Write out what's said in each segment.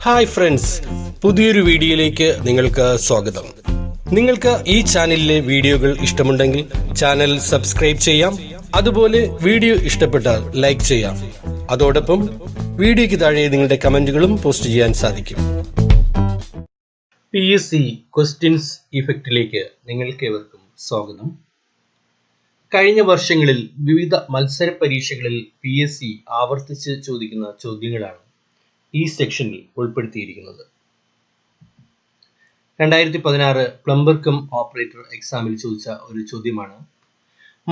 Hi friends, പുതിയൊരു വീഡിയോയിലേക്ക് നിങ്ങൾക്ക് സ്വാഗതം. നിങ്ങൾക്ക് ഈ ചാനലിലെ വീഡിയോകൾ ഇഷ്ടമുണ്ടെങ്കിൽ ചാനൽ സബ്സ്ക്രൈബ് ചെയ്യാം. അതുപോലെ വീഡിയോ ഇഷ്ടപ്പെട്ടാൽ ലൈക്ക് ചെയ്യാം. അതോടൊപ്പം വീഡിയോയ്ക്ക് താഴെ നിങ്ങളുടെ കമന്റുകളും പോസ്റ്റ് ചെയ്യാൻ സാധിക്കും. PSC ക്വസ്റ്റ്യൻസ് ഇഫക്റ്റിലേക്ക് നിങ്ങൾക്കേവർക്കും സ്വാഗതം. കഴിഞ്ഞ വർഷങ്ങളിൽ വിവിധ മത്സര പരീക്ഷകളിൽ PSC ആവർത്തിച്ച് ചോദിക്കുന്ന ചോദ്യങ്ങളാണ് ഈ സെക്ഷനിൽ ഉൾപ്പെടുത്തിയിരിക്കുന്നത്. 2016 പ്ലംബർ കം ഓപ്പറേറ്റർ എക്സാമിൽ ചോദിച്ച ഒരു ചോദ്യമാണ്: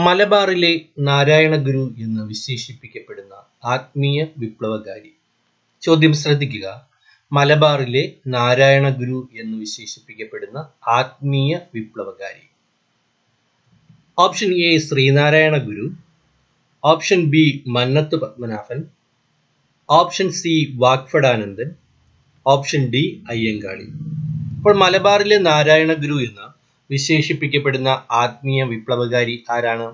മലബാറിലെ നാരായണ ഗുരു എന്ന് വിശേഷിപ്പിക്കപ്പെടുന്ന ആത്മീയ വിപ്ലവകാരി. ചോദ്യം ശ്രദ്ധിക്കുക. മലബാറിലെ നാരായണ ഗുരു എന്ന് വിശേഷിപ്പിക്കപ്പെടുന്ന ആത്മീയ വിപ്ലവകാരി. Option A Sreenarayana Guru, option B Mannath Padmanabhan, option C Vagbhatananda, option D Ayyankali. അപ്പോൾ മലബാറിലെ നാരായണ ഗുരു എന്ന് വിശേഷിപ്പിക്കപ്പെടുന്ന ആത്മീയ വിപ്ലവകാരി ആരാണ്?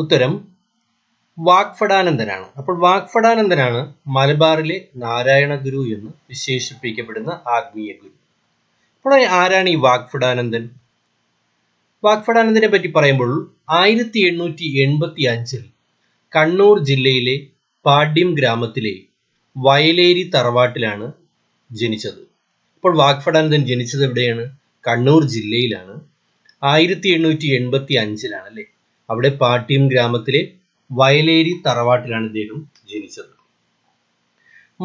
ഉത്തരം വാഗ്ഭടാനന്ദനാണ്. അപ്പോൾ വാഗ്ഭടാനന്ദനാണ് മലബാറിലെ നാരായണ ഗുരു എന്ന് വിശേഷിപ്പിക്കപ്പെടുന്ന ആത്മീയ ഗുരു. അപ്പോൾ ആരാണ് ഈ വാഗ്ഭടാനന്ദൻ? വാഗ്ഭടാനന്ദനെ പറ്റി പറയുമ്പോൾ 1885 കണ്ണൂർ ജില്ലയിലെ പാട്യം ഗ്രാമത്തിലെ വയലേരി തറവാട്ടിലാണ് ജനിച്ചത്. അപ്പോൾ വാഗ്ഭടാനന്ദൻ ജനിച്ചത് എവിടെയാണ്? കണ്ണൂർ ജില്ലയിലാണ്. 1885 അല്ലേ? അവിടെ പാട്യം ഗ്രാമത്തിലെ വയലേരി തറവാട്ടിലാണ് ഇദ്ദേഹം ജനിച്ചത്.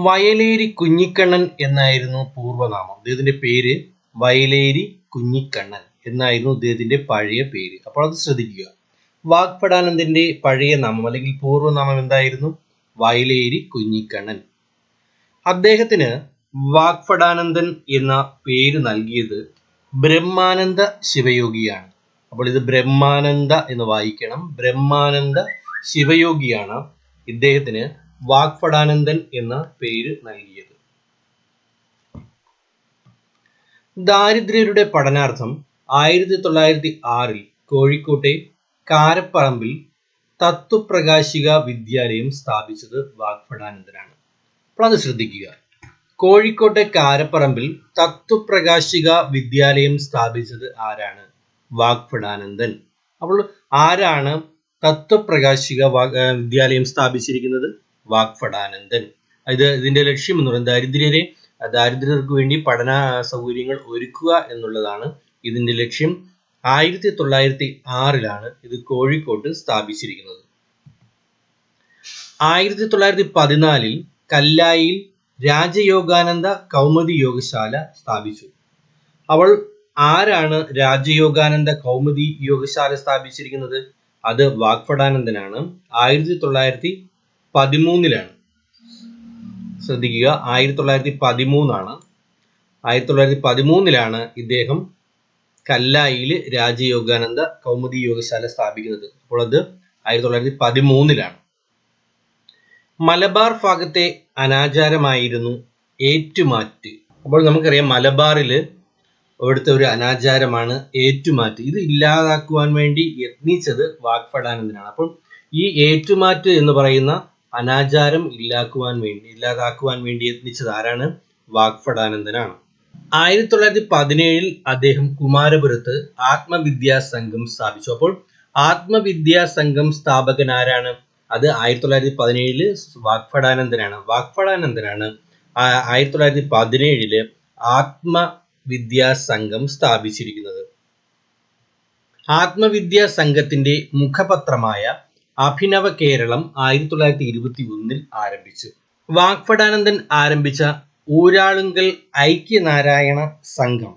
വയലേരി കുഞ്ഞിക്കണ്ണൻ എന്നായിരുന്നു പൂർവ്വനാമം. അദ്ദേഹത്തിന്റെ പേര് വയലേരി കുഞ്ഞിക്കണ്ണൻ എന്നായിരുന്നു അദ്ദേഹത്തിന്റെ പഴയ പേര്. അപ്പോൾ അത് ശ്രദ്ധിക്കുക. വാഗ്ഭടാനന്ദന്റെ പഴയ നാമം അല്ലെങ്കിൽ പൂർവ്വനാമം എന്തായിരുന്നു? വയലേരി കുഞ്ഞിക്കണ്ണൻ. അദ്ദേഹത്തിന് വാഗ്ഭടാനന്ദൻ എന്ന പേര് നൽകിയത് ബ്രഹ്മാനന്ദ ശിവയോഗിയാണ്. അപ്പോൾ ഇത് ബ്രഹ്മാനന്ദ എന്ന് വായിക്കണം. ബ്രഹ്മാനന്ദ ശിവയോഗിയാണ് ഇദ്ദേഹത്തിന് വാഗ്ഭടാനന്ദൻ എന്ന പേര് നൽകിയത്. ദാരിദ്ര്യരുടെ പഠനാർത്ഥം 1906 കോഴിക്കോട്ടെ കാരപ്പറമ്പിൽ തത്വപ്രകാശിക വിദ്യാലയം സ്ഥാപിച്ചത് വാഗ്ഭടാനന്ദനാണ്. അപ്പോൾ അത് ശ്രദ്ധിക്കുക. കോഴിക്കോട്ടെ കാരപ്പറമ്പിൽ തത്വപ്രകാശിക വിദ്യാലയം സ്ഥാപിച്ചത് ആരാണ്? വാഗ്ഭടാനന്ദൻ. അപ്പോൾ ആരാണ് തത്വപ്രകാശിക വിദ്യാലയം സ്ഥാപിച്ചിരിക്കുന്നത്? വാഗ്ഭടാനന്ദൻ. ഇതിന്റെ ലക്ഷ്യം എന്ന് പറയുന്നത് ദാരിദ്ര്യർക്ക് വേണ്ടി പഠന സൗകര്യങ്ങൾ ഒരുക്കുക എന്നുള്ളതാണ് ഇതിന്റെ ലക്ഷ്യം. 1906 ഇത് കോഴിക്കോട്ട് സ്ഥാപിച്ചിരിക്കുന്നത്. 1914 കല്ലായിയിൽ രാജയോഗാനന്ദ കൗമുദി യോഗശാല സ്ഥാപിച്ചു. അവൾ ആരാണ് രാജയോഗാനന്ദ കൗമുദി യോഗശാല സ്ഥാപിച്ചിരിക്കുന്നത്? അത് വാഗ്ഭടാനന്ദനാണ്. 1913 ശ്രദ്ധിക്കുക. 1913 1913 ഇദ്ദേഹം കല്ലായില് രാജയോഗാനന്ദ കൗമുദി യോഗശാല സ്ഥാപിക്കുന്നത്. അപ്പോൾ അത് 1913. മലബാർ ഭാഗത്തെ അനാചാരമായിരുന്നു ഏറ്റുമാറ്റ്. അപ്പോൾ നമുക്കറിയാം മലബാറില് ഇവിടുത്തെ ഒരു അനാചാരമാണ് ഏറ്റുമാറ്റ്. ഇത് ഇല്ലാതാക്കുവാൻ വേണ്ടി യത്നിച്ചത് വാഗ്ഭടാനന്ദനാണ്. അപ്പോൾ ഈ ഏറ്റുമാറ്റ് എന്ന് പറയുന്ന അനാചാരം ഇല്ലാതാക്കുവാൻ വേണ്ടി യത്നിച്ചത് ആരാണ്? വാഗ്ഭടാനന്ദനാണ്. 1917 അദ്ദേഹം കുമാരപുരത്ത് ആത്മവിദ്യാ സംഘം സ്ഥാപിച്ചു. അപ്പോൾ ആത്മവിദ്യാ സംഘം സ്ഥാപകൻ ആരാണ്? അത് 1917 വാഗ്ഭടാനന്ദനാണ്. വാഗ്ഭടാനന്ദനാണ് 1917 ആത്മവിദ്യാ സംഘം സ്ഥാപിച്ചിരിക്കുന്നത്. ആത്മവിദ്യാ സംഘത്തിന്റെ മുഖപത്രമായ അഭിനവ കേരളം 1921 ആരംഭിച്ചു. വാഗ്ഭടാനന്ദൻ ആരംഭിച്ച ഊരാളുങ്കൽ ഐക്യനാരായണ സംഘം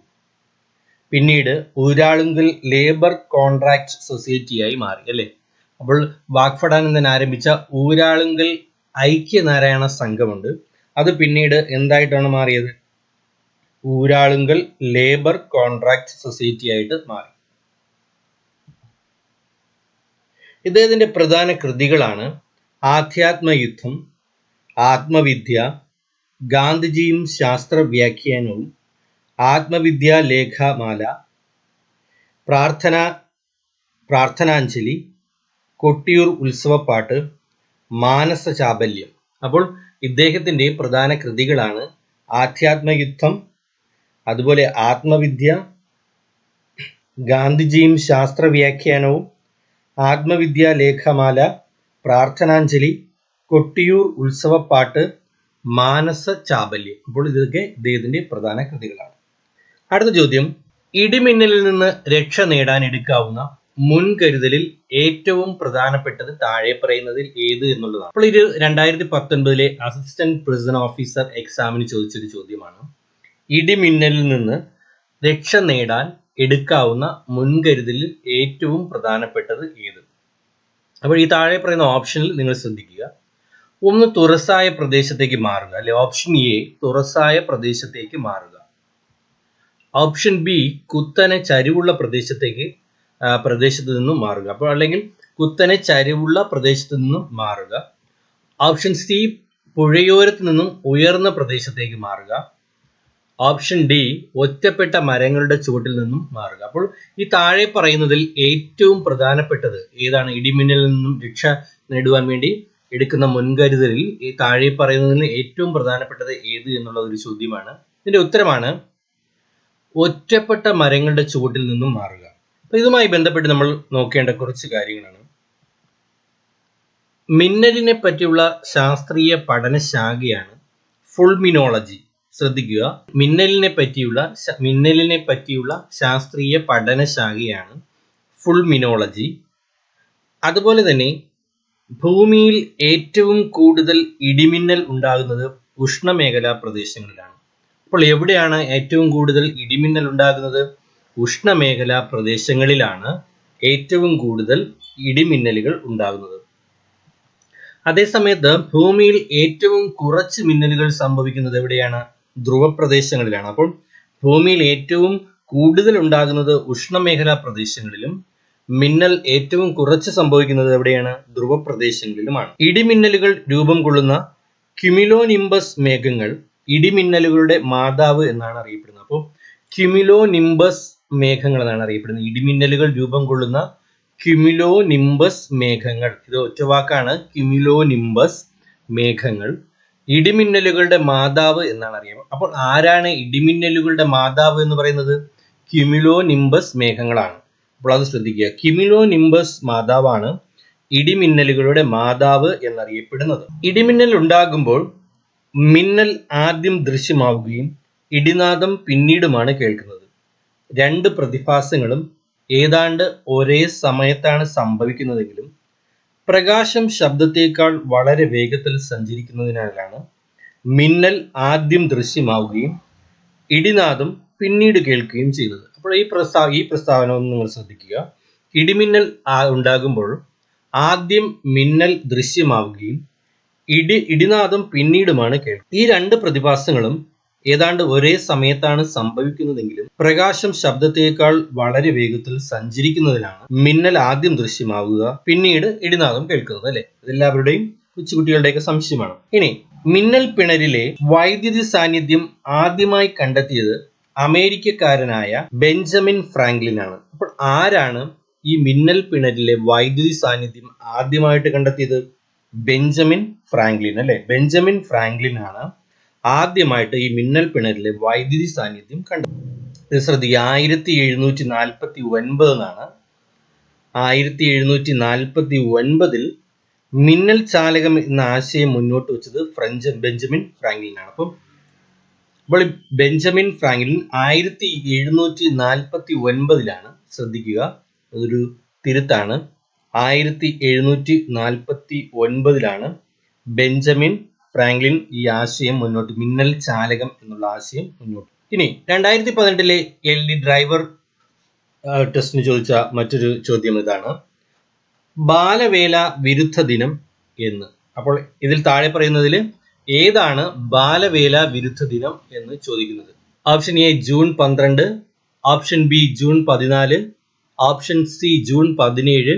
പിന്നീട് ഊരാളുങ്കൽ ലേബർ കോൺട്രാക്ട് സൊസൈറ്റിയായി മാറി അല്ലേ? അപ്പോൾ വാഗ്ഭടാനന്ദൻ ആരംഭിച്ച ഊരാളുങ്കൽ ഐക്യനാരായണ സംഘമുണ്ട്. അത് പിന്നീട് എന്തായിട്ടാണ് മാറിയത്? ഊരാളുങ്കൽ ലേബർ കോൺട്രാക്ട് സൊസൈറ്റി ആയിട്ട് മാറി. ഇദ്ദേഹത്തിന്റെ പ്രധാന കൃതികളാണ് ആധ്യാത്മയുദ്ധം, ആത്മവിദ്യ, ഗാന്ധിജിയും ശാസ്ത്ര വ്യാഖ്യാനവും, ആത്മവിദ്യാ ലേഖമാല, പ്രാർത്ഥനാഞ്ജലി, കൊട്ടിയൂർ ഉത്സവപ്പാട്ട്, മാനസ ചാബല്യം. അപ്പോൾ ഇദ്ദേഹത്തിന്റെ പ്രധാന കൃതികളാണ് ആധ്യാത്മയുദ്ധം, അതുപോലെ ആത്മവിദ്യ, ഗാന്ധിജിയും ശാസ്ത്രവ്യാഖ്യാനവും, ആത്മവിദ്യാ ലേഖമാല, പ്രാർത്ഥനാഞ്ജലി, കൊട്ടിയൂർ ഉത്സവപ്പാട്ട്, മാനസ ചാബല്യം. അപ്പോൾ ഇതൊക്കെ ഇദ്ദേഹത്തിന്റെ പ്രധാന കൃതികളാണ്. അടുത്ത ചോദ്യം, ഇടിമിന്നലിൽ നിന്ന് രക്ഷ നേടാൻ എടുക്കാവുന്ന മുൻകരുതലിൽ ഏറ്റവും പ്രധാനപ്പെട്ടത് താഴെ പറയുന്നതിൽ ഏത് എന്നുള്ളതാണ്. അപ്പോൾ ഇത് 2019 അസിസ്റ്റന്റ് പ്രിസൺ ഓഫീസർ എക്സാമിന് ചോദിച്ചൊരു ചോദ്യമാണ്. ഇടിമിന്നലിൽ നിന്ന് രക്ഷ നേടാൻ എടുക്കാവുന്ന മുൻകരുതലിൽ ഏറ്റവും പ്രധാനപ്പെട്ടത് ഏത്? അപ്പോൾ ഈ താഴെ പറയുന്ന ഓപ്ഷനിൽ നിങ്ങൾ ശ്രദ്ധിക്കുക. ഒന്ന്, തുറസായ പ്രദേശത്തേക്ക് മാറുക, അല്ലെ ഓപ്ഷൻ എ തുറസായ പ്രദേശത്തേക്ക് മാറുക. ഓപ്ഷൻ ബി കുത്തനെ ചരിവുള്ള പ്രദേശത്ത് നിന്നും മാറുക, അപ്പോൾ അല്ലെങ്കിൽ കുത്തനെ ചരിവുള്ള പ്രദേശത്ത് നിന്നും മാറുക. ഓപ്ഷൻ സി പുഴയോരത്ത് നിന്നും ഉയർന്ന പ്രദേശത്തേക്ക് മാറുക. ഓപ്ഷൻ ഡി ഒറ്റപ്പെട്ട മരങ്ങളുടെ ചുവട്ടിൽ നിന്നും മാറുക. അപ്പോൾ ഈ താഴെ പറയുന്നതിൽ ഏറ്റവും പ്രധാനപ്പെട്ടത് ഏതാണ്? ഇടിമിന്നലിൽ നിന്നും രക്ഷ നേടുവാൻ വേണ്ടി എടുക്കുന്ന മുൻകരുതലിൽ ഈ താഴെ പറയുന്നതിൽ ഏറ്റവും പ്രധാനപ്പെട്ടത് ഏത് എന്നുള്ള ഒരു ചോദ്യമാണ്. ഇതിന്റെ ഉത്തരമാണ് ഒറ്റപ്പെട്ട മരങ്ങളുടെ ചുവട്ടിൽ നിന്നും മാറുക. അപ്പൊ ഇതുമായി ബന്ധപ്പെട്ട് നമ്മൾ നോക്കേണ്ട കുറച്ച് കാര്യങ്ങളാണ്. മിന്നലിനെ പറ്റിയുള്ള ശാസ്ത്രീയ പഠനശാഖയാണ് ഫുൾമിനോളജി. ശ്രദ്ധിക്കുക, മിന്നലിനെ പറ്റിയുള്ള ശാസ്ത്രീയ പഠനശാഖയാണ് ഫുൾമിനോളജി. അതുപോലെ തന്നെ ഭൂമിയിൽ ഏറ്റവും കൂടുതൽ ഇടിമിന്നൽ ഉണ്ടാകുന്നത് ഉഷ്ണമേഖലാ പ്രദേശങ്ങളിലാണ്. അപ്പോൾ എവിടെയാണ് ഏറ്റവും കൂടുതൽ ഇടിമിന്നൽ ഉണ്ടാകുന്നത്? ഉഷ്ണമേഖലാ പ്രദേശങ്ങളിലാണ് ഏറ്റവും കൂടുതൽ ഇടിമിന്നലുകൾ ഉണ്ടാകുന്നത്. അതേസമയത്ത് ഭൂമിയിൽ ഏറ്റവും കുറച്ച് മിന്നലുകൾ സംഭവിക്കുന്നത് എവിടെയാണ്? ധ്രുവപ്രദേശങ്ങളിലാണ്. അപ്പോൾ ഭൂമിയിൽ ഏറ്റവും കൂടുതൽ ഉണ്ടാകുന്നത് ഉഷ്ണമേഖലാ പ്രദേശങ്ങളിലും മിന്നൽ ഏറ്റവും കുറച്ച് സംഭവിക്കുന്നത് എവിടെയാണ്? ധ്രുവപ്രദേശങ്ങളിലുമാണ്. ഇടിമിന്നലുകൾ രൂപം കൊള്ളുന്ന ക്യുമുലോനിംബസ് മേഘങ്ങൾ ഇടിമിന്നലുകളുടെ മാതാവ് എന്നാണ് അറിയപ്പെടുന്നത്. അപ്പോൾ ക്യുമുലോനിംബസ് മേഘങ്ങൾ എന്നാണ് അറിയപ്പെടുന്നത്. ഇടിമിന്നലുകൾ രൂപം കൊള്ളുന്ന ക്യുമുലോനിംബസ് മേഘങ്ങൾ, ഇത് ഒറ്റവാക്കാണ്, ക്യുമുലോനിംബസ് മേഘങ്ങൾ ഇടിമിന്നലുകളുടെ മാതാവ് എന്നാണ് അറിയപ്പെടുന്നത്. അപ്പോൾ ആരാണ് ഇടിമിന്നലുകളുടെ മാതാവ് എന്ന് പറയുന്നത്? ക്യുമുലോനിംബസ് മേഘങ്ങളാണ്. അപ്പോൾ അത് ശ്രദ്ധിക്കുക, ക്യുമുലോനിംബസ് മാതാവാണ് ഇടിമിന്നലുകളുടെ മാതാവ് എന്നറിയപ്പെടുന്നത്. ഇടിമിന്നൽ ഉണ്ടാകുമ്പോൾ മിന്നൽ ആദ്യം ദൃശ്യമാവുകയും ഇടിനാദം പിന്നീടുമാണ് കേൾക്കുന്നത്. രണ്ട് പ്രതിഭാസങ്ങളും ഏതാണ്ട് ഒരേ സമയത്താണ് സംഭവിക്കുന്നതെങ്കിലും പ്രകാശം ശബ്ദത്തേക്കാൾ വളരെ വേഗത്തിൽ സഞ്ചരിക്കുന്നതിനാലാണ് മിന്നൽ ആദ്യം ദൃശ്യമാവുകയും ഇടിനാദം പിന്നീട് കേൾക്കുകയും ചെയ്യുന്നത്. അപ്പോൾ ഈ പ്രസ്താവന ഒന്ന് നിങ്ങൾ ശ്രദ്ധിക്കുക. ഇടിമിന്നൽ ഉണ്ടാകുമ്പോൾ ആദ്യം മിന്നൽ ദൃശ്യമാവുകയും ഇടിനാദം പിന്നീടുമാണ് കേൾക്കുന്നത്. ഈ രണ്ട് പ്രതിഭാസങ്ങളും ഏതാണ്ട് ഒരേ സമയത്താണ് സംഭവിക്കുന്നതെങ്കിലും പ്രകാശം ശബ്ദത്തേക്കാൾ വളരെ വേഗത്തിൽ സഞ്ചരിക്കുന്നതിനാണ് മിന്നൽ ആദ്യം ദൃശ്യമാവുക, പിന്നീട് ഇടിനാദം കേൾക്കുന്നത്. അല്ലെ, ഇതെല്ലാവരുടെയും കൊച്ചുകുട്ടികളുടെയൊക്കെ സംശയമാണ്. ഇനി മിന്നൽ പിണരിലെ വൈദ്യുതി സാന്നിധ്യം ആദ്യമായി കണ്ടെത്തിയത് അമേരിക്കക്കാരനായ ബെഞ്ചമിൻ ഫ്രാങ്ക്ലിൻ ആണ്. അപ്പോൾ ആരാണ് ഈ മിന്നൽ പിണരിലെ വൈദ്യുതി സാന്നിധ്യം ആദ്യമായിട്ട് കണ്ടെത്തിയത്? Benjamin Franklin. അല്ലെ, ബെഞ്ചമിൻ ഫ്രാങ്ക്ലിൻ ആണ് ആദ്യമായിട്ട് ഈ മിന്നൽ പിണരിലെ വൈദ്യുതി സാന്നിധ്യം കണ്ടെത്തിയത്. ശ്രദ്ധിക്കുക, 1749 എന്നാണ്. 1749 മിന്നൽ ചാലകം എന്ന ആശയം മുന്നോട്ട് വെച്ചത് ബെഞ്ചമിൻ ഫ്രാങ്ക്ലിൻ ആണ്. അപ്പോൾ ബെഞ്ചമിൻ ഫ്രാങ്ക്ലിൻ 1749 ശ്രദ്ധിക്കുക, അതൊരു തിരുത്താണ്. 1749 ബെഞ്ചമിൻ ഫ്രാങ്ക്ലിൻ ഈ ആശയം മിന്നൽ ചാലകം എന്നുള്ള ആശയം മുന്നോട്ട്. ഇനി 2018 LD ഡ്രൈവർ ടെസ്റ്റിന് ചോദിച്ച മറ്റൊരു ചോദ്യം ഇതാണ്: ബാലവേല വിരുദ്ധ ദിനം എന്ന്. അപ്പോൾ ഇതിൽ താഴെ പറയുന്നതിൽ ഏതാണ് ബാലവേല വിരുദ്ധ ദിനം എന്ന് ചോദിക്കുന്നത്? Option A June 12, option B June 14, option C June 17,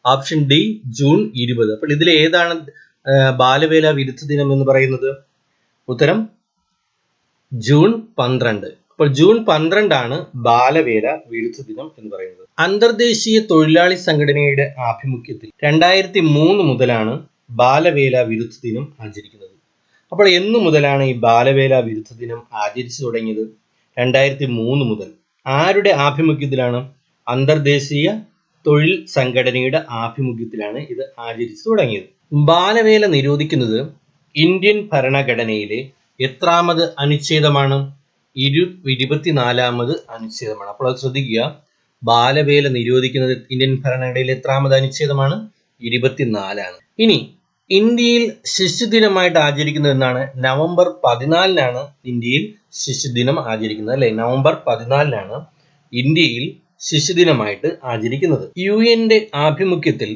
option D June 20. അപ്പോൾ ഇതിൽ ഏതാണ് ബാലവേല വിരുദ്ധ ദിനം എന്ന് പറയുന്നത്? ഉത്തരം ജൂൺ 12. അപ്പോൾ ജൂൺ 12 ബാലവേല വിരുദ്ധ ദിനം എന്ന് പറയുന്നത്. അന്തർദേശീയ തൊഴിലാളി സംഘടനയുടെ ആഭിമുഖ്യത്തിൽ 2003 മുതലാണ് ബാലവേല വിരുദ്ധ ദിനം ആചരിക്കുന്നത്. അപ്പോൾ എന്നു മുതലാണ് ഈ ബാലവേല വിരുദ്ധ ദിനം ആചരിച്ചു തുടങ്ങിയത്? 2003 മുതൽ. ആരുടെ ആഭിമുഖ്യത്തിലാണ്? അന്തർദേശീയ തൊഴിൽ സംഘടനയുടെ ആഭിമുഖ്യത്തിലാണ് ഇത് ആചരിച്ചു തുടങ്ങിയത്. ബാലവേല നിരോധിക്കുന്നത് ഇന്ത്യൻ ഭരണഘടനയിലെ എത്രാമത് അനുച്ഛേദമാണ്? 24ാമത് അനുച്ഛേദമാണ്. അപ്പോൾ അത് ശ്രദ്ധിക്കുക. ബാലവേല നിരോധിക്കുന്നത് ഇന്ത്യൻ ഭരണഘടനയിലെ എത്രാമത് അനുച്ഛേദമാണ്? 24ആണ്. ഇനി ഇന്ത്യയിൽ ശിശുദിനമായിട്ട് ആചരിക്കുന്നത് എന്നാണ്? നവംബർ 14നാണ് ഇന്ത്യയിൽ ശിശുദിനം ആചരിക്കുന്നത്, അല്ലെ? നവംബർ 14നാണ് ഇന്ത്യയിൽ ശിശുദിനമായിട്ട് ആചരിക്കുന്നത്. UN ആഭിമുഖ്യത്തിൽ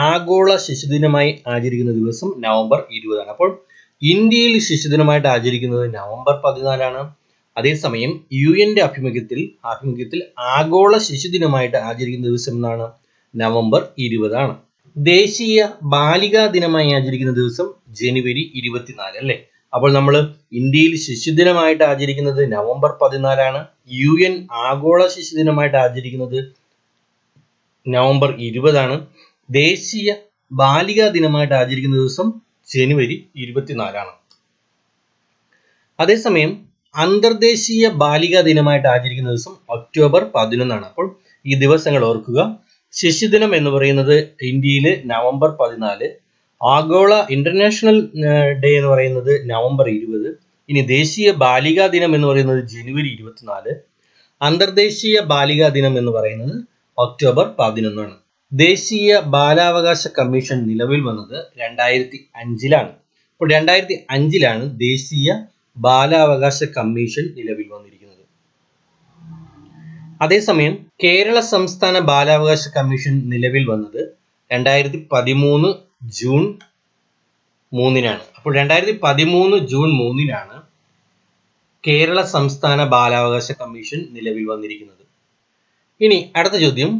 ആഗോള ശിശുദിനമായി ആചരിക്കുന്ന ദിവസം നവംബർ 20ആണ്. അപ്പോൾ ഇന്ത്യയിൽ ശിശുദിനമായിട്ട് ആചരിക്കുന്നത് നവംബർ 14ആണ്. അതേസമയം UN ആഭിമുഖ്യത്തിൽ ആഗോള ശിശുദിനമായിട്ട് ആചരിക്കുന്ന ദിവസം എന്നാണ്? നവംബർ 20ആണ്. ദേശീയ ബാലികാ ദിനമായി ആചരിക്കുന്ന ദിവസം ജനുവരി 24, അല്ലെ? അപ്പോൾ നമ്മൾ ഇന്ത്യയിൽ ശിശുദിനമായിട്ട് ആചരിക്കുന്നത് നവംബർ 14ആണ്. UN ആഗോള ശിശുദിനമായിട്ട് ആചരിക്കുന്നത് നവംബർ 20ആണ്. ദേശീയ ബാലികാ ദിനമായിട്ട് ആചരിക്കുന്ന ദിവസം ജനുവരി 24ആണ്. അതേസമയം അന്തർദേശീയ ബാലികാ ദിനമായിട്ട് ആചരിക്കുന്ന ദിവസം ഒക്ടോബർ 11ആണ്. അപ്പോൾ ഈ ദിവസങ്ങൾ ഓർക്കുക. ശിശുദിനം എന്ന് പറയുന്നത് ഇന്ത്യയിൽ നവംബർ 14, ആഗോള ഇന്റർനാഷണൽ ഡേ എന്ന് പറയുന്നത് നവംബർ 20, ഇനി ദേശീയ ബാലികാ ദിനം എന്ന് പറയുന്നത് ജനുവരി 24, അന്തർദേശീയ ബാലികാ ദിനം എന്ന് പറയുന്നത് ഒക്ടോബർ 11ആണ്. ദേശീയ ബാലാവകാശ കമ്മീഷൻ നിലവിൽ വന്നത് 2005ലാണ്. അപ്പോൾ 2005ലാണ് ദേശീയ ബാലാവകാശ കമ്മീഷൻ നിലവിൽ വന്നിരിക്കുന്നത്. അതേസമയം കേരള സംസ്ഥാന ബാലാവകാശ കമ്മീഷൻ നിലവിൽ വന്നത് 2013 ജൂൺ 3നാണ്. അപ്പോൾ 2013 ജൂൺ 3നാണ് കേരള സംസ്ഥാന ബാലാവകാശ കമ്മീഷൻ നിലവിൽ വന്നിരിക്കുന്നത്. ഇനി അടുത്ത ചോദ്യം,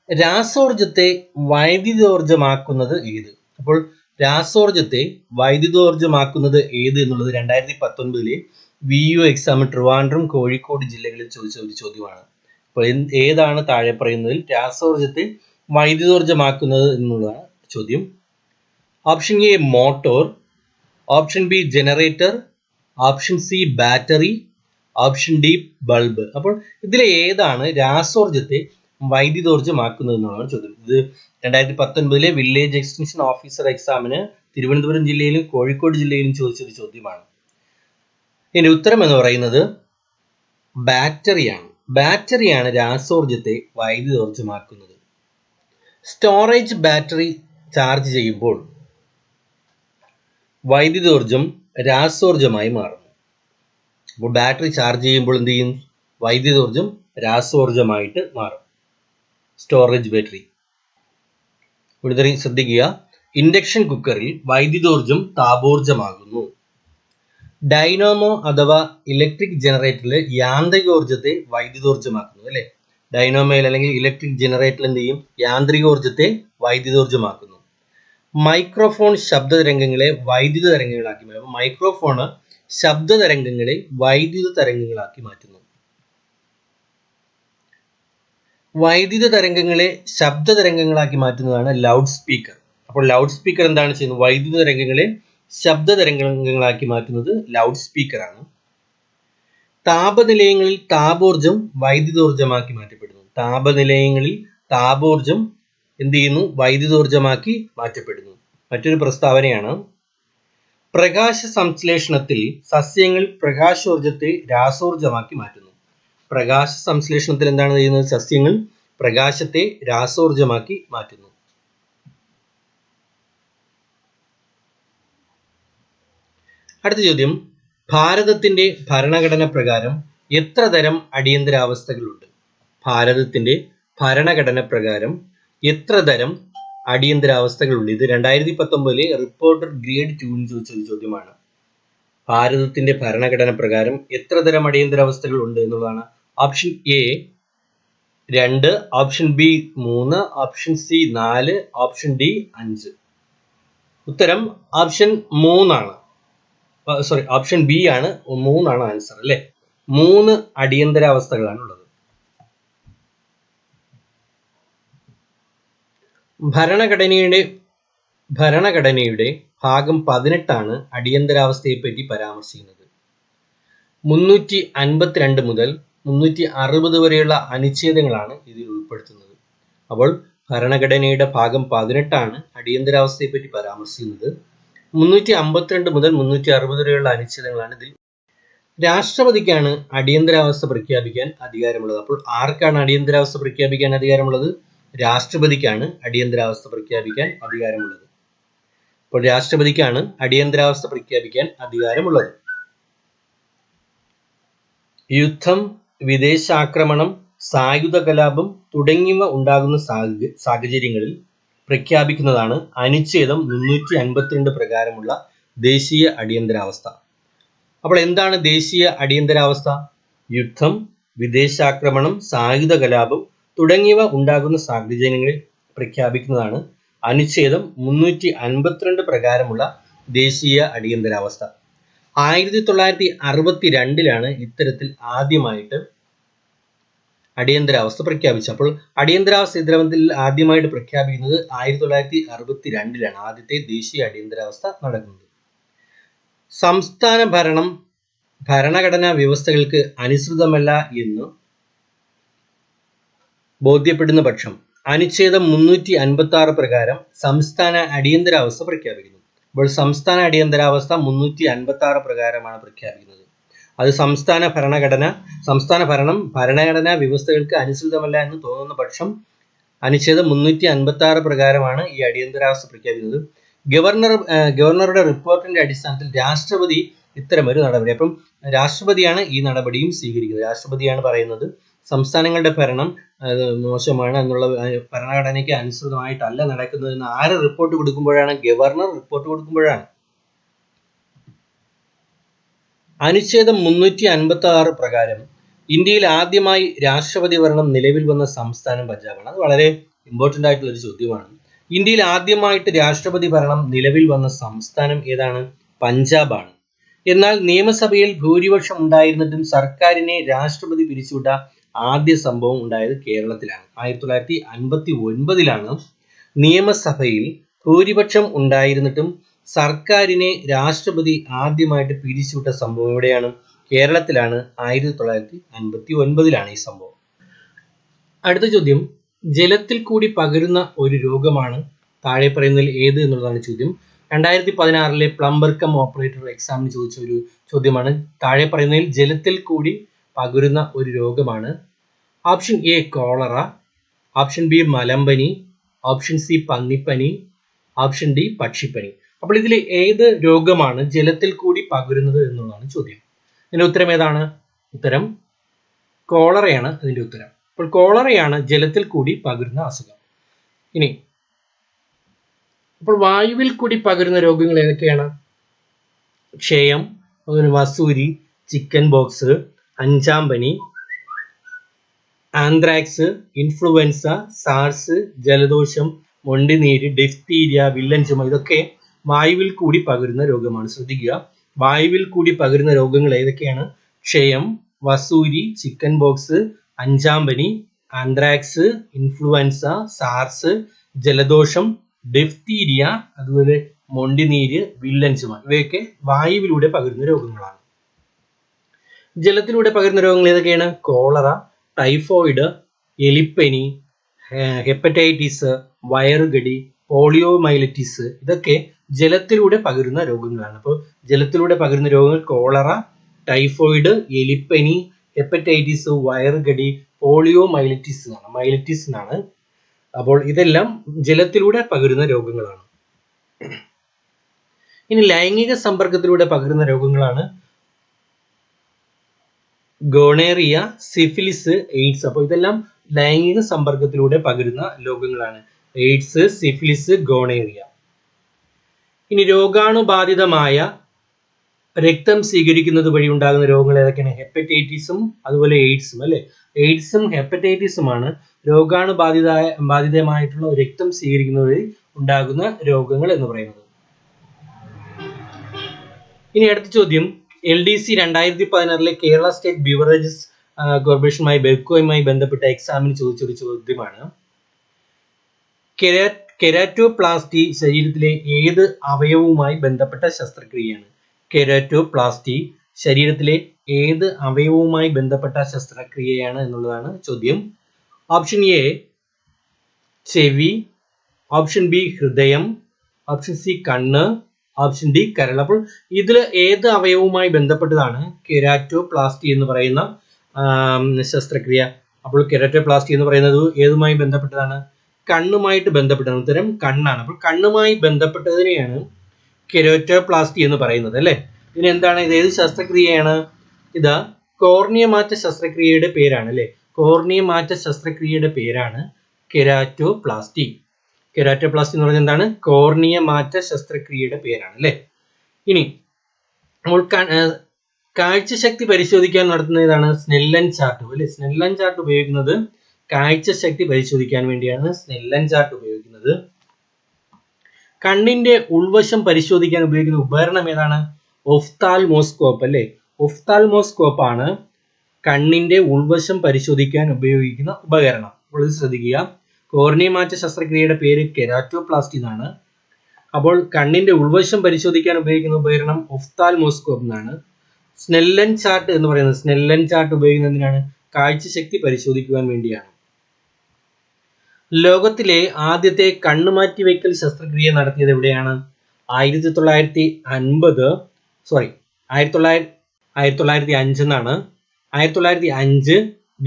രാസോർജത്തെ വൈദ്യുതോർജ്ജമാക്കുന്നത് ഏത്? അപ്പോൾ രാസോർജത്തെ വൈദ്യുതോർജ്ജമാക്കുന്നത് ഏത് എന്നുള്ളത് 2019 VU എക്സാം ട്രിവാൻഡ്രം, കോഴിക്കോട് ജില്ലകളിൽ ചോദിച്ച ഒരു ചോദ്യമാണ്. അപ്പോൾ ഏതാണ് താഴെ പറയുന്നതിൽ രാസോർജത്തെ വൈദ്യുതോർജ്ജമാക്കുന്നത് എന്നുള്ളതാണ് ചോദ്യം. Option A motor, option B generator, option C battery, option D bulb. അപ്പോൾ ഇതിലെ ഏതാണ് രാസോർജത്തെ വൈദ്യുതോർജ്ജമാക്കുന്നത് എന്നുള്ളതാണ് ചോദ്യം. ഇത് 2019 വില്ലേജ് എക്സ്റ്റൻഷൻ ഓഫീസർ എക്സാമിന് തിരുവനന്തപുരം ജില്ലയിലും കോഴിക്കോട് ജില്ലയിലും ചോദിച്ചൊരു ചോദ്യമാണ്. ഇതിന്റെ ഉത്തരം എന്ന് പറയുന്നത് ബാറ്ററിയാണ്. ബാറ്ററിയാണ് രാസോർജത്തെ വൈദ്യുതോർജ്ജമാക്കുന്നത്. സ്റ്റോറേജ് ബാറ്ററി ചാർജ് ചെയ്യുമ്പോൾ വൈദ്യുതോർജ്ജം രാസോർജ്ജമായി മാറുന്നു. അപ്പോൾ ബാറ്ററി ചാർജ് ചെയ്യുമ്പോൾ എന്ത് ചെയ്യും? വൈദ്യുതോർജ്ജം രാസോർജ്ജമായിട്ട് മാറും. Storage battery. ഇവിടെ ശ്രദ്ധിക്കുക, ഇൻഡക്ഷൻ കുക്കറിൽ വൈദ്യുതോർജ്ജം താപോർജ്ജമാകുന്നു. ഡൈനാമോ അഥവാ ഇലക്ട്രിക് ജനറേറ്ററിൽ യാന്ത്രികോർജ്ജത്തെ വൈദ്യുതോർജ്ജമാക്കുന്നു, അല്ലെ? ഡൈനാമോയിൽ അല്ലെങ്കിൽ ഇലക്ട്രിക് ജനറേറ്ററിൽ എന്ത് ചെയ്യും? യാന്ത്രികോർജ്ജത്തെ വൈദ്യുതോർജ്ജമാക്കുന്നു. മൈക്രോഫോൺ ശബ്ദ തരംഗങ്ങളെ വൈദ്യുത തരംഗങ്ങളാക്കി മാറ്റും. മൈക്രോഫോണ് ശബ്ദ തരംഗങ്ങളെ വൈദ്യുത തരംഗങ്ങളാക്കി മാറ്റുന്നു. വൈദ്യുത തരംഗങ്ങളെ ശബ്ദ തരംഗങ്ങളാക്കി മാറ്റുന്നതാണ് ലൗഡ് സ്പീക്കർ. അപ്പോൾ ലൗഡ് സ്പീക്കർ എന്താണ് ചെയ്യുന്നത്? വൈദ്യുത തരംഗങ്ങളെ ശബ്ദ തരംഗങ്ങളാക്കി മാറ്റുന്നത് ലൗഡ് സ്പീക്കർ ആണ്. താപനിലയങ്ങളിൽ താപോർജ്ജം വൈദ്യുതോർജ്ജമാക്കി മാറ്റപ്പെടുന്നു. താപനിലയങ്ങളിൽ താപോർജ്ജം എന്ത് ചെയ്യുന്നു? വൈദ്യുതോർജ്ജമാക്കി മാറ്റപ്പെടുന്നു. മറ്റൊരു പ്രസ്താവനയാണ്, പ്രകാശ സംശ്ലേഷണത്തിൽ സസ്യങ്ങൾ പ്രകാശോർജ്ജത്തെ രാസോർജ്ജമാക്കി മാറ്റുന്നു. പ്രകാശ സംശ്ലേഷണത്തിൽ എന്താണ് ചെയ്യുന്നത്? സസ്യങ്ങൾ പ്രകാശത്തെ രാസോർജ്ജമാക്കി മാറ്റുന്നു. അടുത്ത ചോദ്യം, ഭാരതത്തിന്റെ ഭരണഘടന പ്രകാരം എത്ര തരം അടിയന്തരാവസ്ഥകളുണ്ട്? ഭാരതത്തിന്റെ ഭരണഘടന പ്രകാരം എത്ര തരം അടിയന്തരാവസ്ഥകളുണ്ട്? ഇത് 2019 റിപ്പോർട്ടർ ഗ്രേഡ് 2 ചോദിച്ച ചോദ്യമാണ്. ഭാരതത്തിന്റെ ഭരണഘടന പ്രകാരം എത്ര തരം അടിയന്തരാവസ്ഥകൾ ഉണ്ട് എന്നുള്ളതാണ്. Option A 2, option B 3, option C 4, option D 5. ഉത്തരം ഓപ്ഷൻ 3 ആണ്. ഓപ്ഷൻ ബി ആണ്. 3 ആണ് ആൻസർ, അല്ലെ? 3 അടിയന്തരാവസ്ഥകളാണ് ഉള്ളത്. ഭരണഘടനയുടെ ഭാഗം 18 അടിയന്തരാവസ്ഥയെപ്പറ്റി പരാമർശിക്കുന്നത്. 352 മുതൽ 360 വരെയുള്ള അനുച്ഛേദങ്ങളാണ് ഇതിൽ ഉൾപ്പെടുത്തുന്നത്. അപ്പോൾ ഭരണഘടനയുടെ ഭാഗം 18 അടിയന്തരാവസ്ഥയെപ്പറ്റി പരാമർശിക്കുന്നത്. 352 മുതൽ 360 വരെയുള്ള അനുച്ഛേദങ്ങളാണ് ഇതിൽ. രാഷ്ട്രപതിക്കാണ് അടിയന്തരാവസ്ഥ പ്രഖ്യാപിക്കാൻ അധികാരമുള്ളത്. അപ്പോൾ ആർക്കാണ് അടിയന്തരാവസ്ഥ പ്രഖ്യാപിക്കാൻ അധികാരമുള്ളത്? രാഷ്ട്രപതിക്കാണ് അടിയന്തരാവസ്ഥ പ്രഖ്യാപിക്കാൻ അധികാരമുള്ളത്. അപ്പോൾ രാഷ്ട്രപതിക്കാണ് അടിയന്തരാവസ്ഥ പ്രഖ്യാപിക്കാൻ അധികാരമുള്ളത്. യുദ്ധം, വിദേശാക്രമണം, സായുധ കലാപം തുടങ്ങിയവ ഉണ്ടാകുന്ന സാഹചര്യങ്ങളിൽ പ്രഖ്യാപിക്കുന്നതാണ് അനുച്ഛേദം 352 പ്രകാരമുള്ള ദേശീയ അടിയന്തരാവസ്ഥ. അപ്പോൾ എന്താണ് ദേശീയ അടിയന്തരാവസ്ഥ? യുദ്ധം, വിദേശാക്രമണം, സായുധ കലാപം തുടങ്ങിയവ ഉണ്ടാകുന്ന സാഹചര്യങ്ങളിൽ പ്രഖ്യാപിക്കുന്നതാണ് അനുച്ഛേദം 352 പ്രകാരമുള്ള ദേശീയ അടിയന്തരാവസ്ഥ. 1962 ഇത്തരത്തിൽ ആദ്യമായിട്ട് അടിയന്തരാവസ്ഥ പ്രഖ്യാപിച്ചത്. അപ്പോൾ അടിയന്തരാവസ്ഥ ഇത്തരത്തിൽ ആദ്യമായിട്ട് പ്രഖ്യാപിക്കുന്നത് 1962 ആദ്യത്തെ ദേശീയ അടിയന്തരാവസ്ഥ നടക്കുന്നത്. സംസ്ഥാന ഭരണം ഭരണഘടനാ വ്യവസ്ഥകൾക്ക് അനുസൃതമല്ല എന്ന് ബോധ്യപ്പെടുന്ന പക്ഷം അനുച്ഛേദം 356 പ്രകാരം സംസ്ഥാന അടിയന്തരാവസ്ഥ പ്രഖ്യാപിക്കുന്നു. അപ്പോൾ സംസ്ഥാന അടിയന്തരാവസ്ഥ 356 പ്രകാരമാണ് പ്രഖ്യാപിക്കുന്നത്. അത് സംസ്ഥാന ഭരണം ഭരണഘടനാ വ്യവസ്ഥകൾക്ക് അനുസൃതമല്ല എന്ന് തോന്നുന്ന പക്ഷം അനുച്ഛേദം 356 പ്രകാരമാണ് ഈ അടിയന്തരാവസ്ഥ പ്രഖ്യാപിക്കുന്നത്. ഗവർണറുടെ റിപ്പോർട്ടിന്റെ അടിസ്ഥാനത്തിൽ രാഷ്ട്രപതി ഇത്തരമൊരു നടപടി, അപ്പം രാഷ്ട്രപതിയാണ് ഈ നടപടിയും സ്വീകരിക്കുന്നത്. രാഷ്ട്രപതിയാണ് പറയുന്നത് സംസ്ഥാനങ്ങളുടെ ഭരണം മോശമാണ് എന്നുള്ള, ഭരണഘടനയ്ക്ക് അനുസൃതമായിട്ടല്ല നടക്കുന്നതെന്ന് ആര് റിപ്പോർട്ട് കൊടുക്കുമ്പോഴാണ്? ഗവർണർ റിപ്പോർട്ട് കൊടുക്കുമ്പോഴാണ്. അനുച്ഛേദം 356 പ്രകാരം ഇന്ത്യയിൽ ആദ്യമായി രാഷ്ട്രപതി ഭരണം നിലവിൽ വന്ന സംസ്ഥാനം പഞ്ചാബാണ്. അത് വളരെ ഇമ്പോർട്ടൻ്റ് ആയിട്ടുള്ള ഒരു ചോദ്യമാണ്. ഇന്ത്യയിൽ ആദ്യമായിട്ട് രാഷ്ട്രപതി ഭരണം നിലവിൽ വന്ന സംസ്ഥാനം ഏതാണ്? പഞ്ചാബാണ്. എന്നാൽ നിയമസഭയിൽ ഭൂരിപക്ഷം ഉണ്ടായിരുന്നിട്ടും സർക്കാരിനെ രാഷ്ട്രപതി പിരിച്ചുവിട്ട ആദ്യ സംഭവം ഉണ്ടായത് കേരളത്തിലാണ്. 1959 നിയമസഭയിൽ ഭൂരിപക്ഷം ഉണ്ടായിരുന്നിട്ടും സർക്കാരിനെ രാഷ്ട്രപതി ആദ്യമായിട്ട് പിരിച്ചുവിട്ട സംഭവം എവിടെയാണ്? കേരളത്തിലാണ്. 1959 ഈ സംഭവം. അടുത്ത ചോദ്യം, ജലത്തിൽ കൂടി പകരുന്ന ഒരു രോഗമാണ് താഴെ പറയുന്നതിൽ ഏത് എന്നുള്ളതാണ് ചോദ്യം. 2016 പ്ലംബർ കം ഓപ്പറേറ്റർ എക്സാമിന് ചോദിച്ച ഒരു ചോദ്യമാണ്. താഴെ പറയുന്നതിൽ ജലത്തിൽ കൂടി പകരുന്ന ഒരു രോഗമാണ്. Option A cholera, option B മലമ്പനി, ഓപ്ഷൻ സി പന്നിപ്പനി, ഓപ്ഷൻ ഡി പക്ഷിപ്പനി. അപ്പോൾ ഇതിൽ ഏത് രോഗമാണ് ജലത്തിൽ കൂടി പകരുന്നത് എന്നുള്ളതാണ് ചോദ്യം. ഇതിന്റെ ഉത്തരം ഏതാണ്? ഉത്തരം കോളറയാണ് ഇതിന്റെ ഉത്തരം. അപ്പോൾ കോളറയാണ് ജലത്തിൽ കൂടി പകരുന്ന അസുഖം. ഇനി അപ്പോൾ വായുവിൽ കൂടി പകരുന്ന രോഗങ്ങൾ ഏതൊക്കെയാണ്? ക്ഷയം, വസൂരി, ചിക്കൻ ബോക്സ്, അഞ്ചാം പനി, ആന്ത്രാക്സ്, ഇൻഫ്ലുവൻസ, സാർസ്, ജലദോഷം, മൊണ്ടിനീര്, ഡിഫ്തീരിയ, വില്ലൻ ചുമ, ഇതൊക്കെ വായുവിൽ കൂടി പകരുന്ന രോഗമാണ്. ശ്രദ്ധിക്കുക, വായുവിൽ കൂടി പകരുന്ന രോഗങ്ങൾ ഏതൊക്കെയാണ്? ക്ഷയം, വസൂരി, ചിക്കൻ ബോക്സ്, അഞ്ചാം പനി, ആന്ത്രാക്സ്, ഇൻഫ്ലുവൻസ, സാർസ്, ജലദോഷം, ഡിഫ്തീരിയ, അതുപോലെ മൊണ്ടിനീര്, വില്ലൻ ചുമ, ഇവയൊക്കെ വായുവിലൂടെ പകരുന്ന രോഗങ്ങളാണ്. ജലത്തിലൂടെ പകരുന്ന രോഗങ്ങൾ ഏതൊക്കെയാണ്? കോളറ, ടൈഫോയിഡ്, എലിപ്പനി, ഹെപ്പറ്റൈറ്റിസ്, വയറുകടി, പോളിയോമൈലറ്റിസ്, ഇതൊക്കെ ജലത്തിലൂടെ പകരുന്ന രോഗങ്ങളാണ്. അപ്പോൾ ജലത്തിലൂടെ പകരുന്ന രോഗങ്ങൾ കോളറ, ടൈഫോയിഡ്, എലിപ്പനി, ഹെപ്പറ്റൈറ്റിസ്, വയറുകടി, പോളിയോമൈലറ്റിസ് ആണ്. അപ്പോൾ ഇതെല്ലാം ജലത്തിലൂടെ പകരുന്ന രോഗങ്ങളാണ്. ഇനി ലൈംഗിക സമ്പർക്കത്തിലൂടെ പകരുന്ന രോഗങ്ങളാണ് ഗോണേറിയ, സിഫിലിസ്, എയ്ഡ്സ്. അപ്പോൾ ഇതെല്ലാം ലൈംഗിക സമ്പർക്കത്തിലൂടെ പകരുന്ന രോഗങ്ങളാണ്. AIDS, syphilis, ഗോണേറിയ. ഇനി രോഗാണുബാധിതമായ രക്തം സ്വീകരിക്കുന്നത് വഴി ഉണ്ടാകുന്ന രോഗങ്ങൾ ഏതൊക്കെയാണ്? ഹെപ്പറ്റൈറ്റിസും അതുപോലെ എയ്ഡ്സും, അല്ലെ? എയ്ഡ്സും ഹെപ്പറ്റൈറ്റിസുമാണ് രോഗാണുബാധിതമായിട്ടുള്ള രക്തം സ്വീകരിക്കുന്നത് വഴി ഉണ്ടാകുന്ന രോഗങ്ങൾ എന്ന് പറയുന്നത്. ഇനി അടുത്ത ചോദ്യം, LDC 2016 കേരള സ്റ്റേറ്റ് ബിവറേജസ് കോർപ്പറേഷനുമായി ബെവ്കോയുമായി ബന്ധപ്പെട്ട എക്സാമിന് ചോദിച്ചൊരു ചോദ്യമാണ്. കെരാറ്റോപ്ലാസ്റ്റി ശരീരത്തിലെ ഏത് അവയവവുമായി ബന്ധപ്പെട്ട ശസ്ത്രക്രിയയാണ്? കെരാറ്റോപ്ലാസ്റ്റി ശരീരത്തിലെ ഏത് അവയവവുമായി ബന്ധപ്പെട്ട ശസ്ത്രക്രിയയാണ് എന്നുള്ളതാണ് ചോദ്യം. ഓപ്ഷൻ എ ചെവി, ഓപ്ഷൻ ബി ഹൃദയം, ഓപ്ഷൻ സി കണ്ണ്, ഓപ്ഷൻ ഡി കരൾ. അപ്പോൾ ഇതിൽ ഏത് അവയവവുമായി ബന്ധപ്പെട്ടതാണ് കെരാറ്റോപ്ലാസ്റ്റി എന്ന് പറയുന്ന ശസ്ത്രക്രിയ? അപ്പോൾ കെരാറ്റോപ്ലാസ്റ്റി എന്ന് പറയുന്നത് ഏതുമായി ബന്ധപ്പെട്ടതാണ്? കണ്ണുമായിട്ട് ബന്ധപ്പെട്ടതാണ്. ഉത്തരം കണ്ണാണ്. അപ്പോൾ കണ്ണുമായി ബന്ധപ്പെട്ടതിനെയാണ് കെരാറ്റോപ്ലാസ്റ്റി എന്ന് പറയുന്നത് അല്ലേ. ഇതിന് എന്താണ്, ഇത് ഏത് ശസ്ത്രക്രിയയാണ്? ഇത് കോർണിയ മാറ്റ ശസ്ത്രക്രിയയുടെ പേരാണ് അല്ലേ. കോർണിയ മാറ്റ ശസ്ത്രക്രിയയുടെ പേരാണ് കെരാറ്റോപ്ലാസ്റ്റി. കെരാറ്റോപ്ലാസ്റ്റി എന്ന് പറഞ്ഞാൽ എന്താണ്? കോർണിയ മാറ്റ ശസ്ത്രക്രിയയുടെ പേരാണ് അല്ലേ. ഇനി നമ്മൾ കാഴ്ചശക്തി പരിശോധിക്കാൻ നടത്തുന്ന ഇതാണ് സ്നെല്ലൻ ചാർട്ട് അല്ലേ. സ്നെല്ലൻ ചാർട്ട് ഉപയോഗിക്കുന്നത് കാഴ്ചശക്തി പരിശോധിക്കാൻ വേണ്ടിയാണ് സ്നെല്ലൻ ചാർട്ട് ഉപയോഗിക്കുന്നത്. കണ്ണിന്റെ ഉൾവശം പരിശോധിക്കാൻ ഉപയോഗിക്കുന്ന ഉപകരണം ഏതാണ്? ഒഫ്താൽമോസ്കോപ്പ് അല്ലേ. ഒഫ്താൽമോസ്കോപ്പ് ആണ് കണ്ണിന്റെ ഉൾവശം പരിശോധിക്കാൻ ഉപയോഗിക്കുന്ന ഉപകരണം. അപ്പോൾ ഇത് ശ്രദ്ധിക്കുക. കോർണിയ മാറ്റ ശസ്ത്രക്രിയയുടെ പേര് കെരാറ്റോപ്ലാസ്റ്റി എന്നാണ്. അപ്പോൾ കണ്ണിന്റെ ഉൾവശം പരിശോധിക്കാൻ ഉപയോഗിക്കുന്ന ഉപകരണം ഒഫ്താൽമോസ്കോപ്പ് എന്നാണ്. സ്നെല്ലൻ ചാർട്ട് എന്ന് പറയുന്നത്, സ്നെല്ലൻ ചാർട്ട് ഉപയോഗിക്കുന്നതിനാണ് കാഴ്ചശക്തി പരിശോധിക്കുവാൻ വേണ്ടിയാണ്. ലോകത്തിലെ ആദ്യത്തെ കണ്ണുമാറ്റിവെക്കൽ ശസ്ത്രക്രിയ നടത്തിയത് എവിടെയാണ്? 1905 എന്നാണ്. 1905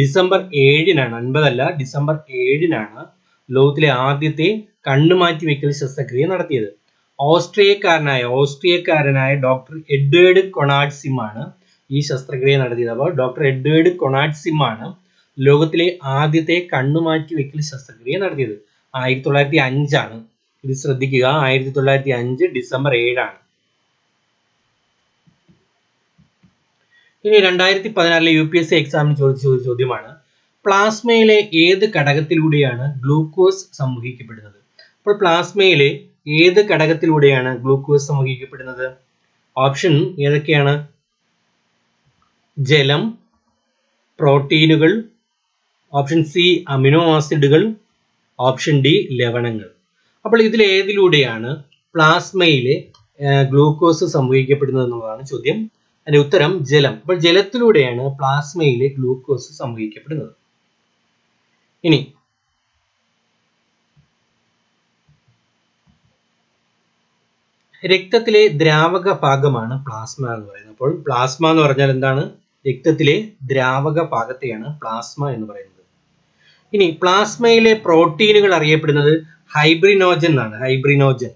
ഡിസംബർ 7-നാണ്, 50 അല്ല, ഡിസംബർ 7-നാണ് ലോകത്തിലെ ആദ്യത്തെ കണ്ണുമാറ്റിവെക്കൽ ശസ്ത്രക്രിയ നടത്തിയത്. ഓസ്ട്രിയക്കാരനായ ഡോക്ടർ എഡ്വേർഡ് കൊണാഡ് സിം ആണ് ഈ ശസ്ത്രക്രിയ നടത്തിയത്. അപ്പോൾ ഡോക്ടർ എഡ്വേർഡ് കൊണാഡ് സിം ആണ് ലോകത്തിലെ ആദ്യത്തെ കണ്ണുമാറ്റിവെക്കൽ ശസ്ത്രക്രിയ നടത്തിയത്. 1905 ആണ്. ഇത് ശ്രദ്ധിക്കുക, 1905 ഡിസംബർ 7-ആണ്. ഇനി 2016 UPSC എക്സാമിന് ചോദിച്ച ചോദ്യമാണ്, പ്ലാസ്മയിലെ ഏത് ഘടകത്തിലൂടെയാണ് ഗ്ലൂക്കോസ് സംവഹിക്കപ്പെടുന്നത്? അപ്പോൾ പ്ലാസ്മയിലെ ഏത് ഘടകത്തിലൂടെയാണ് ഗ്ലൂക്കോസ് സംവഹിക്കപ്പെടുന്നത്? ഓപ്ഷൻ ഏതൊക്കെയാണ്? ജലം, പ്രോട്ടീനുകൾ, ഓപ്ഷൻ സി അമിനോ ആസിഡുകൾ, ഓപ്ഷൻ ഡി ലവണങ്ങൾ. അപ്പോൾ ഇതിൽ ഏതിലൂടെയാണ് പ്ലാസ്മയിലെ ഗ്ലൂക്കോസ് സംവഹിക്കപ്പെടുന്നത് എന്നുള്ളതാണ് ചോദ്യം. അതിന്റെ ഉത്തരം ജലം. അപ്പോൾ ജലത്തിലൂടെയാണ് പ്ലാസ്മയിലെ ഗ്ലൂക്കോസ് സംവഹിക്കപ്പെടുന്നത്. ഇനി രക്തത്തിലെ ദ്രാവക ഭാഗമാണ് പ്ലാസ്മ എന്ന് പറയുന്നത്. അപ്പോൾ പ്ലാസ്മ എന്ന് പറഞ്ഞാൽ എന്താണ്? രക്തത്തിലെ ദ്രാവക ഭാഗത്തെയാണ് പ്ലാസ്മ എന്ന് പറയുന്നത്. ഇനി പ്ലാസ്മയിലെ പ്രോട്ടീനുകൾ അറിയപ്പെടുന്നത് ഹൈബ്രിനോജൻ എന്നാണ്. ഹൈബ്രിനോജൻ,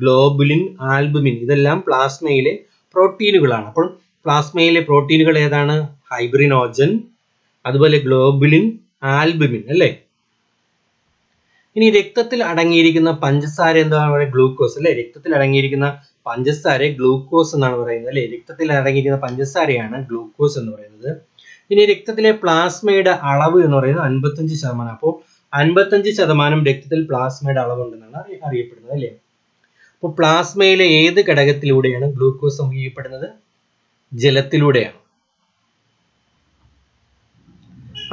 ഗ്ലോബുലിൻ, ആൽബുമിൻ ഇതെല്ലാം പ്ലാസ്മയിലെ പ്രോട്ടീനുകളാണ്. അപ്പോൾ പ്ലാസ്മയിലെ പ്രോട്ടീനുകൾ ഏതാണ്? ഹൈബ്രിനോജൻ, അതുപോലെ ഗ്ലോബുലിൻ, ആൽബുമിൻ അല്ലേ. ഇനി രക്തത്തിൽ അടങ്ങിയിരിക്കുന്ന പഞ്ചസാര എന്താണ് പറയുക? ഗ്ലൂക്കോസ് അല്ലേ. രക്തത്തിൽ അടങ്ങിയിരിക്കുന്ന പഞ്ചസാര ഗ്ലൂക്കോസ് എന്നാണ് പറയുന്നത് അല്ലേ. രക്തത്തിൽ അടങ്ങിയിരിക്കുന്ന പഞ്ചസാരയാണ് ഗ്ലൂക്കോസ് എന്ന് പറയുന്നത്. ഇനി രക്തത്തിലെ പ്ലാസ്മയുടെ അളവ് എന്ന് പറയുന്നത് 55%. അപ്പോൾ 55% രക്തത്തിൽ പ്ലാസ്മയുടെ അളവുണ്ടെന്നാണ് അറിയപ്പെടുന്നത് അല്ലേ. അപ്പോൾ പ്ലാസ്മയിലെ ഏത് ഘടകത്തിലൂടെയാണ് ഗ്ലൂക്കോസ് സംവഹിക്കപ്പെടുന്നത്? ജലത്തിലൂടെയാണ്.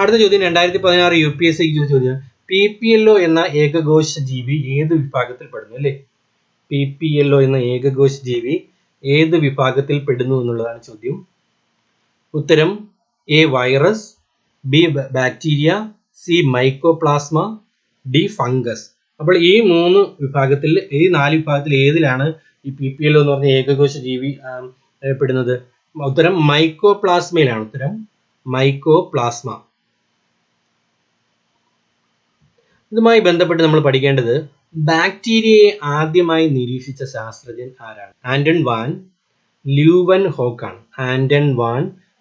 അടുത്ത ചോദ്യം 2016 UPSC ചോദ്യം, PPLO എന്ന ഏകകോശ ജീവി ഏത് വിഭാഗത്തിൽ പെടുന്നു അല്ലേ. PPLO എന്ന ഏകകോശ ജീവി ഏത് വിഭാഗത്തിൽ പെടുന്നു എന്നുള്ളതാണ് ചോദ്യം. ഉത്തരം A virus, B bacteria, C mycoplasma, D fungus. അപ്പോൾ ഈ 4 വിഭാഗത്തിൽ ഏതിലാണ് ഈ PPLO എന്ന് പറഞ്ഞ ഏകകോശ ജീവി പെടുന്നത്? ഉത്തരം മൈക്കോപ്ലാസ്മയിലാണ്. ഉത്തരം മൈക്കോപ്ലാസ്മ. ഇതുമായി ബന്ധപ്പെട്ട് നമ്മൾ പഠിക്കേണ്ടത് ബാക്ടീരിയയെ ആദ്യമായി നിരീക്ഷിച്ച ശാസ്ത്രജ്ഞൻ ആരാണ്? ആന്റൺ വാൻ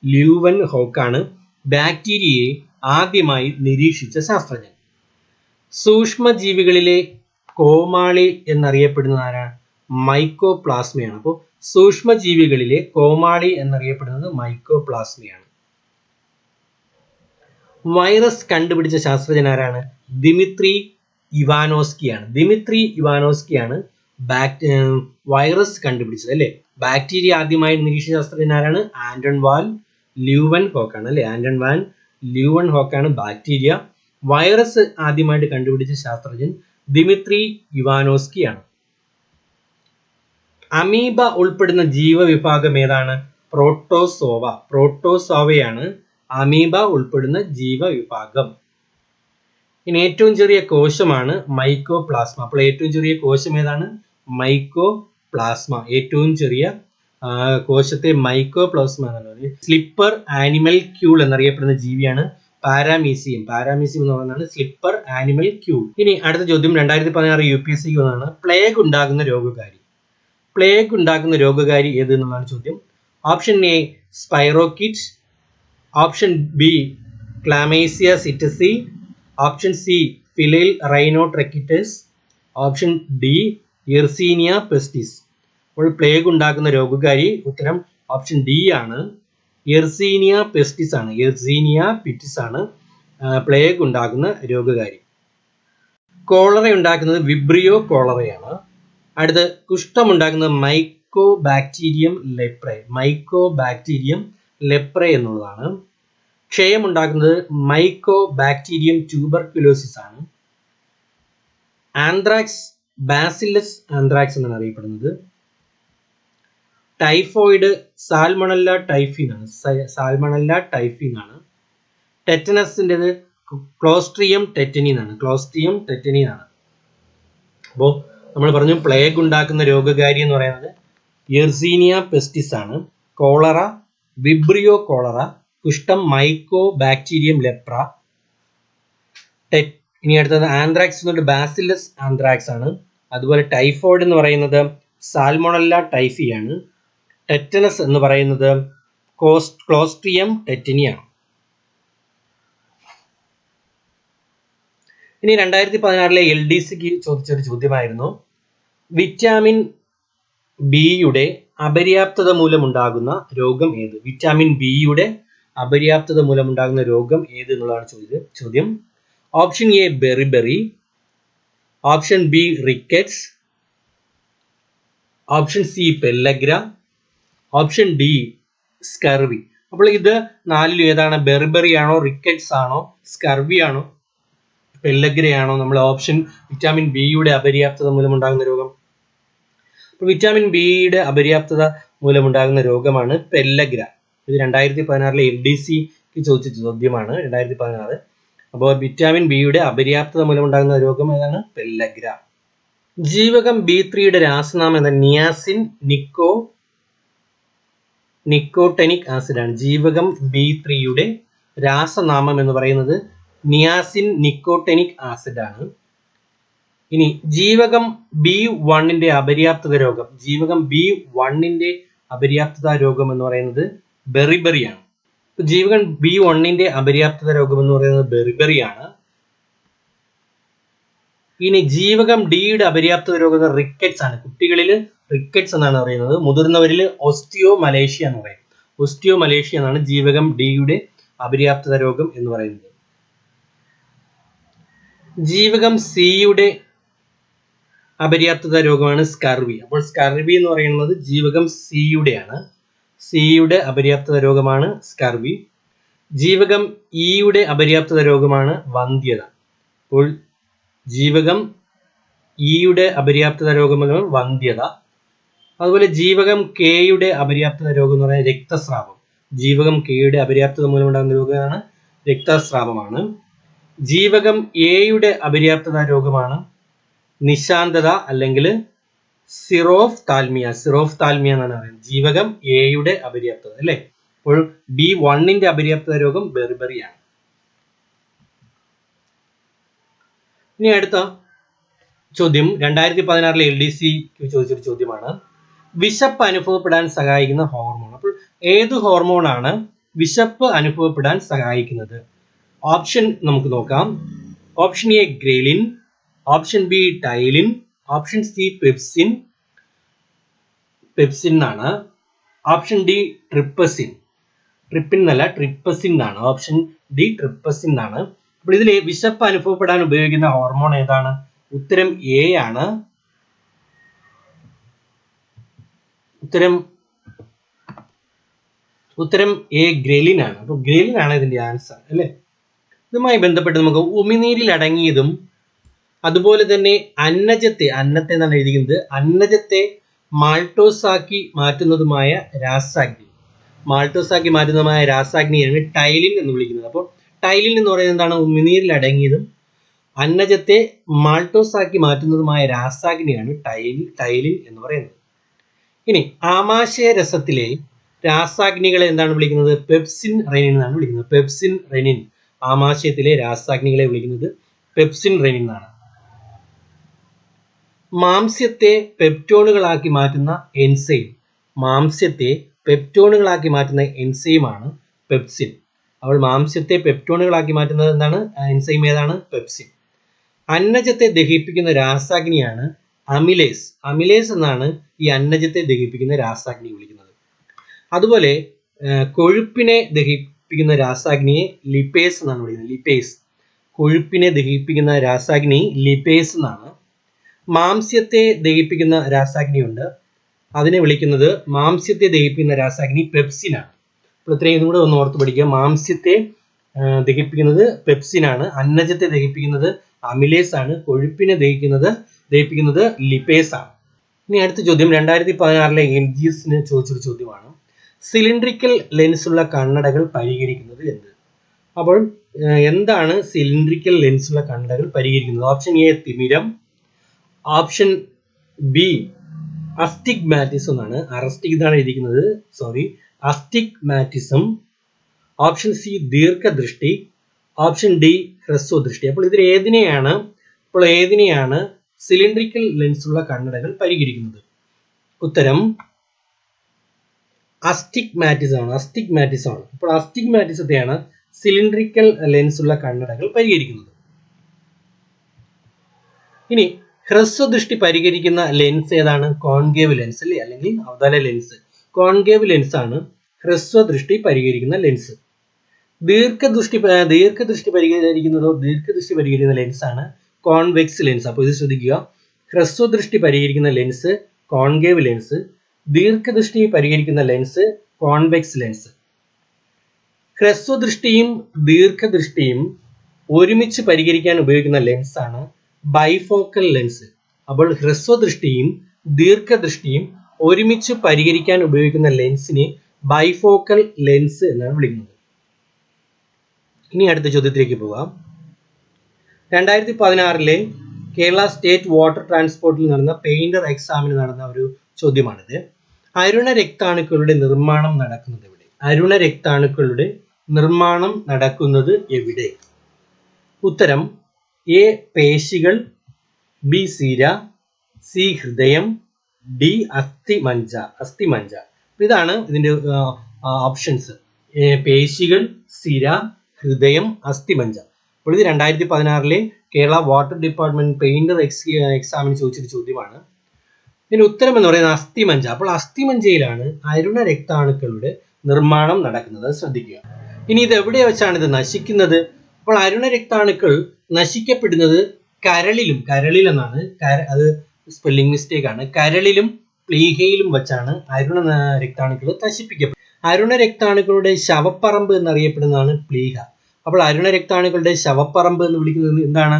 ല്യൂവൻഹോക്ക് ആണ് ബാക്ടീരിയയെ ആദ്യമായി നിരീക്ഷിച്ച ശാസ്ത്രജ്ഞൻ. സൂക്ഷ്മജീവികളിലെ കോമാളി എന്നറിയപ്പെടുന്നത് ആരാണ്? മൈക്കോപ്ലാസ്മയാണ്. അപ്പോൾ സൂക്ഷ്മജീവികളിലെ കോമാളി എന്നറിയപ്പെടുന്നത് മൈക്കോപ്ലാസ്മയാണ്. വൈറസ് കണ്ടുപിടിച്ച ശാസ്ത്രജ്ഞൻ ആരാണ്? ദിമിത്രി ഇവാനോസ്കി ആണ് വൈറസ് കണ്ടുപിടിച്ചത് അല്ലേ. ബാക്ടീരിയ ആദ്യമായി നിരീക്ഷിച്ച ശാസ്ത്രജ്ഞൻ ആരാണ്? ആന്റൺ വാൻ ല്യൂവൻഹോക്ക് ആണ് അല്ലേ. ബാക്ടീരിയ വൈറസ് ആദ്യമായിട്ട് കണ്ടുപിടിച്ച ശാസ്ത്രജ്ഞൻ ദിമിത്രി ഇവാനോസ്കി ആണ്. അമീബ ഉൾപ്പെടുന്ന ജീവവിഭാഗം ഏതാണ്? പ്രോട്ടോസോവ. പ്രോട്ടോസോവയാണ് അമീബ ഉൾപ്പെടുന്ന ജീവവിഭാഗം. ഇനി ഏറ്റവും ചെറിയ കോശമാണ് മൈക്കോപ്ലാസ്മ. അപ്പോൾ ഏറ്റവും ചെറിയ കോശം ഏതാണ്? മൈക്കോപ്ലാസ്മ. ഏറ്റവും ചെറിയ കോശത്തെ മൈക്കോപ്ലാസ്മ എന്നാണ് പറയുന്നത്. സ്ലിപ്പർ ആനിമൽ ക്യൂൾ എന്നറിയപ്പെടുന്ന ജീവിയാണ് പാരാമീസിയം. പാരാമീസിയം എന്ന് പറയുന്നതാണ് സ്ലിപ്പർ ആനിമൽ ക്യൂൾ. ഇനി അടുത്ത ചോദ്യം 2016 UPSC ഒന്നാണ്. പ്ലേഗ് ഉണ്ടാകുന്ന രോഗകാരി. പ്ലേഗ് ഉണ്ടാക്കുന്ന രോഗകാരി ഏത് എന്നുള്ളതാണ് ചോദ്യം. Option A spirochete, option B chlamydia psittaci, option C feline rhinotracheitis, option D Yersinia pestis. അപ്പോൾ പ്ലേഗ് ഉണ്ടാക്കുന്ന രോഗകാരി ഉത്തരം ഓപ്ഷൻ ഡി ആണ്. യെർസീനിയ പെസ്റ്റിസ് ആണ്. യെർസീനിയ പെസ്റ്റിസ് ആണ് പ്ലേഗ് ഉണ്ടാക്കുന്ന രോഗകാരി. കോളറ ഉണ്ടാക്കുന്നത് വിബ്രിയോ കോളറയാണ്. അടുത്ത് കുഷ്ഠം ഉണ്ടാക്കുന്നത് മൈക്കോബാക്ടീരിയം ലെപ്രെ. മൈക്കോബാക്ടീരിയം ലെപ്രെ എന്നുള്ളതാണ്. ക്ഷയം ഉണ്ടാക്കുന്നത് മൈക്കോബാക്ടീരിയം ട്യൂബർക്യുലോസിസ് ആണ്. ആന്ത്രാക്സ് ബാസിലസ് ആന്ത്രാക്സ് എന്നാണ് അറിയപ്പെടുന്നത്. ടൈഫോയിഡ് സാൽമണല്ല ടൈഫീൻ ആണ്. സാൽമണല്ല ടൈഫീൻ ആണ്. ടെറ്റനസിൻ്റെത് ക്ലോസ്ട്രിയം ടെറ്റനി എന്നാണ്. ക്ലോസ്ട്രിയം ടെറ്റനി ആണ്. അപ്പോൾ നമ്മൾ പറഞ്ഞു പ്ലേഗ് ഉണ്ടാക്കുന്ന രോഗകാരി എന്ന് പറയുന്നത് യെർസീനിയ പെസ്റ്റിസ് ആണ്. Cholera vibrio cholera. കുഷ്ഠം മൈക്കോബാക്ടീരിയം ലെപ്ര. ഇനി അടുത്തത് ആന്ത്രാക്സ് എന്നുള്ളത് ബാസിലസ് ആന്ത്രാക്സ് ആണ്. അതുപോലെ ടൈഫോയിഡ് എന്ന് പറയുന്നത് സാൽമോണല്ല ടൈഫി ആണ്. ടെറ്റനസ് എന്ന് പറയുന്നത് ക്ലോസ്ട്രിയം ടെറ്റനി ആണ്. ഇനി 2016 LDCക്ക് ചോദിച്ചൊരു ചോദ്യമായിരുന്നു, വിറ്റാമിൻ ബിയുടെ അപര്യാപ്തത മൂലമുണ്ടാകുന്ന രോഗം ഏത്? വിറ്റാമിൻ ബിയുടെ അപര്യാപ്തത മൂലമുണ്ടാകുന്ന രോഗം ഏത് എന്നുള്ളതാണ് ചോദ്യം. Option A beriberi, option B rickets, option C pellagra, option D scurvy. അപ്പോൾ ഇത് നാലിലും ഏതാണ്? ബെറിബെറി ആണോ, റിക്കറ്റ്സ് ആണോ, സ്കർവി ആണോ, പെല്ലഗ്രയാണോ? നമ്മൾ ഓപ്ഷൻ വിറ്റാമിൻ ബിയുടെ അപര്യാപ്തത മൂലമുണ്ടാകുന്ന രോഗം. അപ്പോൾ വിറ്റാമിൻ ബിയുടെ അപര്യാപ്തത മൂലമുണ്ടാകുന്ന രോഗമാണ് പെല്ലഗ്ര. ഇത് 2016 LDCക്ക് ചോദിച്ച ചോദ്യമാണ്. 2016. അപ്പോൾ വിറ്റാമിൻ ബിയുടെ അപര്യാപ്തത മൂലമുണ്ടാകുന്ന രോഗം ഏതാണ്? പെല്ലഗ്ര. ജീവകം B3യുടെ രാസനാമം എന്താണ്? നിയാസിൻ നിക്കോട്ടനിക് ആസിഡ് ആണ്. ജീവകം B3യുടെ രാസനാമം എന്ന് പറയുന്നത് നിയാസിൻ നിക്കോട്ടനിക് ആസിഡ് ആണ്. ഇനി ജീവകം B1ന്റെ അപര്യാപ്തത രോഗം. ജീവകം B1ന്റെ അപര്യാപ്തത രോഗം എന്ന് പറയുന്നത് ബെറിബെറി ആണ്. ജീവകം B1ന്റെ അപര്യാപ്തത രോഗം എന്ന് പറയുന്നത് ബെറിബെറി ആണ്. ഇനി ജീവകം ഡിയുടെ അപര്യാപ്തത രോഗം റിക്കറ്റ്സ് ആണ്. കുട്ടികളിൽ റിക്കറ്റ്സ് എന്നാണ് പറയുന്നത്. മുതിർന്നവരിൽ ഓസ്റ്റിയോമലേഷ്യ എന്ന് പറയും. ഓസ്റ്റിയോമലേഷ്യ എന്നാണ് ജീവകം ഡിയുടെ അപര്യാപ്തത രോഗം എന്ന് പറയുന്നത്. ജീവകം സിയുടെ അപര്യാപ്തത രോഗമാണ് സ്കർവി. അപ്പോൾ സ്കർവി എന്ന് പറയുന്നത് ജീവകം സിയുടെയാണ്. സിയുടെ അപര്യാപ്തത രോഗമാണ് സ്കർവി. ജീവകം ഇയുടെ അപര്യാപ്തത രോഗമാണ് വന്ധ്യത. അപ്പോൾ ജീവകം ഇയുടെ അപര്യാപ്തത രോഗമാണ് വന്ധ്യത. അതുപോലെ ജീവകം കെയുടെ അപര്യാപ്തത രോഗം എന്ന് പറയുന്നത് രക്തസ്രാവം. ജീവകം കെയുടെ അപര്യാപ്തത മൂലമുണ്ടാകുന്ന രോഗമാണ് രക്തസ്രാവമാണ്. ജീവകം എയുടെ അപര്യാപ്തത രോഗമാണ് നിശാന്തത അല്ലെങ്കിൽ സിറോഫ് താൽമിയ. സിറോഫ് താൽമിയ എന്നാണ് പറയുന്നത്. ജീവകം എയുടെ അപര്യാപ്തത അല്ലേ. അപ്പോൾ B1ന്റെ അപര്യാപ്തത രോഗം ബെറിബെറിയാണ്. ഇനി അടുത്ത ചോദ്യം 2016 LDCക്ക് ചോദിച്ചൊരു ചോദ്യമാണ്, വിശപ്പ് അനുഭവപ്പെടാൻ സഹായിക്കുന്ന ഹോർമോൺ. അപ്പോൾ ഏത് ഹോർമോണാണ് വിശപ്പ് അനുഭവപ്പെടാൻ സഹായിക്കുന്നത്? ഓപ്ഷൻ നമുക്ക് നോക്കാം. Option A ghrelin, option B ptyalin, option C pepsin ആണ്. Option D trypsin. ട്രിപ്പിൻ എന്നല്ല, ട്രിപ്പസിൻ ആണ്. ഓപ്ഷൻ ഡി ട്രിപ്പസിൻ ആണ്. അപ്പോൾ ഇതിൽ വിശപ്പ് അനുഭവപ്പെടാൻ ഉപയോഗിക്കുന്ന ഹോർമോൺ ഏതാണ്? ഉത്തരം എ ആണ്. ഉത്തരം എ ഗ്രേലിൻ ആണ്. അപ്പോൾ ഗ്രേലിൻ ആണ് ഇതിന്റെ ആൻസർ അല്ലേ. ഇതുമായി ബന്ധപ്പെട്ട് നമുക്ക് ഉമിനീരിൽ അടങ്ങിയതും അതുപോലെ തന്നെ അന്നജത്തെ എന്നാണ് എഴുതിക്കുന്നത്, അന്നജത്തെ മാൾട്ടോസ് ആക്കി മാറ്റുന്നതുമായ രാസാഗ്നിയാണ് ടൈലിൻ എന്ന് വിളിക്കുന്നത്. അപ്പോൾ ടൈലിൻ എന്ന് പറയുന്നത് എന്താണ്? ഉമിനീരിൽ അടങ്ങിയതും അന്നജത്തെ മാൾട്ടോസ് ആക്കി മാറ്റുന്നതുമായ രാസാഗ്നിയാണ് ടൈലിൻ എന്ന് പറയുന്നത്. ഇനി ആമാശയ രസത്തിലെ രാസാഗ്നികളെ എന്താണ് വിളിക്കുന്നത്? പെപ്സിൻ റെനിൻ എന്നാണ് വിളിക്കുന്നത്. പെപ്സിൻ റെനിൻ, ആമാശയത്തിലെ രാസാഗ്നികളെ വിളിക്കുന്നത് പെപ്സിൻ റെനിൻ എന്നാണ്. മാംസ്യത്തെ പെപ്റ്റോണുകളാക്കി മാറ്റുന്ന എൻസൈമാണ് പെപ്സിൻ. അപ്പോൾ മാംസ്യത്തെ പെപ്റ്റോണുകളാക്കി മാറ്റുന്നത് എന്താണ്? എൻസൈം ഏതാണ്? പെപ്സിൻ. അന്നജത്തെ ദഹിപ്പിക്കുന്ന രാസാഗ്നിയാണ് അമിലേസ് എന്നാണ് ഈ അന്നജത്തെ ദഹിപ്പിക്കുന്ന രാസാഗ്നി വിളിക്കുന്നത്. അതുപോലെ കൊഴുപ്പിനെ ദഹിപ്പിക്കുന്ന രാസാഗ്നിയെ ലിപ്പേസ് എന്നാണ് വിളിക്കുന്നത്. കൊഴുപ്പിനെ ദഹിപ്പിക്കുന്ന രാസാഗ്നി ലിപ്പേസ് എന്നാണ്. മാംസ്യത്തെ ദഹിപ്പിക്കുന്ന രാസാഗ്നിയുണ്ട്, അതിനെ വിളിക്കുന്നത്, മാംസ്യത്തെ ദഹിപ്പിക്കുന്ന രാസാഗ്നി പെപ്സിനാണ്. അപ്പോൾ ഇത്രയും കൂടെ ഒന്ന് ഓർത്ത് പഠിക്കുക. മാംസ്യത്തെ ദഹിപ്പിക്കുന്നത് പെപ്സിനാണ്, അന്നജത്തെ ദഹിപ്പിക്കുന്നത് അമിലേസ് ആണ്, കൊഴുപ്പിനെ ദഹിപ്പിക്കുന്നത് ലിപ്പേസ് ആണ്. ഇനി അടുത്ത ചോദ്യം 2016 LGSന് ചോദിച്ചൊരു ചോദ്യമാണ്. സിലിണ്ട്രിക്കൽ ലെൻസ് ഉള്ള കണ്ണടകൾ പരിഹരിക്കുന്നത് എന്ത്? അപ്പോൾ എന്താണ് സിലിണ്ട്രിക്കൽ ലെൻസ് ഉള്ള കണ്ണടകൾ പരിഹരിക്കുന്നത്? ഓപ്ഷൻ എ തിമിരം, ഓപ്ഷൻ ബി അസ്റ്റിഗ്മാറ്റിസം എന്നാണ്. അസ്റ്റിഗ്മാറ്റിസം. ഓപ്ഷൻ സി ദീർഘദൃഷ്ടി, ഓപ്ഷൻ ഡി ഹ്രസ്വദൃഷ്ടി. അപ്പോൾ ഏതിനെയാണ് സിലിണ്ട്രിക്കൽ ലെൻസ് ഉള്ള കണ്ണടകൾ പരിഹരിക്കുന്നത്? ഉത്തരം അസ്റ്റിഗ്മാറ്റിസം ആണ്. അപ്പോൾ അസ്റ്റിഗ്മാറ്റിസത്തെയാണ് സിലിണ്ട്രിക്കൽ ലെൻസ് ഉള്ള കണ്ണടകൾ പരിഹരിക്കുന്നത്. ഇനി ഹ്രസ്വദൃഷ്ടി പരിഹരിക്കുന്ന ലെൻസ് ഏതാണ്? കോൺകേവ് ലെൻസ് അല്ലേ, അല്ലെങ്കിൽ അവതല ലെൻസ്. കോൺകേവ് ലെൻസ് ആണ് ഹ്രസ്വദൃഷ്ടി പരിഹരിക്കുന്ന ലെൻസ്. ദീർഘദൃഷ്ടി പരിഹരിക്കുന്ന ലെൻസ് ആണ് കോൺവെക്സ് ലെൻസ്. അപ്പോൾ ഇത് ശ്രദ്ധിക്കുക. ഹ്രസ്വദൃഷ്ടി പരിഹരിക്കുന്ന ലെൻസ് കോൺകേവ് ലെൻസ്, ദീർഘദൃഷ്ടി പരിഹരിക്കുന്ന ലെൻസ് കോൺവെക്സ് ലെൻസ്. ഹ്രസ്വദൃഷ്ടിയും ദീർഘദൃഷ്ടിയും ഒരുമിച്ച് പരിഹരിക്കാൻ ഉപയോഗിക്കുന്ന ലെൻസ് ആണ് ബൈഫോക്കൽ ലെൻസ്. അപ്പോൾ ഹ്രസ്വദൃഷ്ടിയും ദീർഘദൃഷ്ടിയും ഒരുമിച്ച് പരിഹരിക്കാൻ ഉപയോഗിക്കുന്ന ലെൻസിനെ ബൈഫോക്കൽ ലെൻസ് എന്നാണ് വിളിക്കുന്നത്. ഇനി അടുത്ത ചോദ്യത്തിലേക്ക് പോകാം. 2016 കേരള സ്റ്റേറ്റ് വാട്ടർ ട്രാൻസ്പോർട്ടിൽ നടന്ന പെയിന്റർ എക്സാമിന് നടന്ന ഒരു ചോദ്യമാണിത്. അരുണ രക്താണുക്കളുടെ നിർമ്മാണം നടക്കുന്നത് എവിടെ? ഉത്തരം എ പേശികൾ, ബി സിര, സി ഹൃദയം, ഡി അസ്ഥിമജ്ജ. ഇതാണ് ഇതിന്റെ ഓപ്ഷൻസ്. പേശികൾ, സിര, ഹൃദയം, അസ്ഥിമജ്ജ. അപ്പോൾ ഇത് 2016 കേരള വാട്ടർ ഡിപ്പാർട്ട്മെന്റ് പെയിന്റർ എക്സാമിന് ചോദിച്ചൊരു ചോദ്യമാണ്. ഇതിന്റെ ഉത്തരം എന്ന് പറയുന്നത് അസ്ഥിമജ്ജ. അപ്പോൾ അസ്ഥിമജ്ജയിലാണ് അരുണ രക്താണുക്കളുടെ നിർമ്മാണം നടക്കുന്നത്, ശ്രദ്ധിക്കുക. ഇനി ഇത് എവിടെ വെച്ചാണ് ഇത് നശിക്കുന്നത്? അപ്പോൾ അരുണ രക്താണുക്കൾ നശിക്കപ്പെടുന്നത് കരളിൽ എന്നാണ്, അത് സ്പെല്ലിംഗ് മിസ്റ്റേക്ക് ആണ്. കരളിലും പ്ലീഹയിലും വെച്ചാണ് അരുണ രക്താണുക്കൾ നശിപ്പിക്കപ്പെടുന്നത്. അരുണ രക്താണുക്കളുടെ ശവപ്പറമ്പ് എന്നറിയപ്പെടുന്നതാണ് പ്ലീഹ. അപ്പോൾ അരുണ രക്താണുക്കളുടെ ശവപ്പറമ്പ് എന്ന് വിളിക്കുന്നത് എന്താണ്?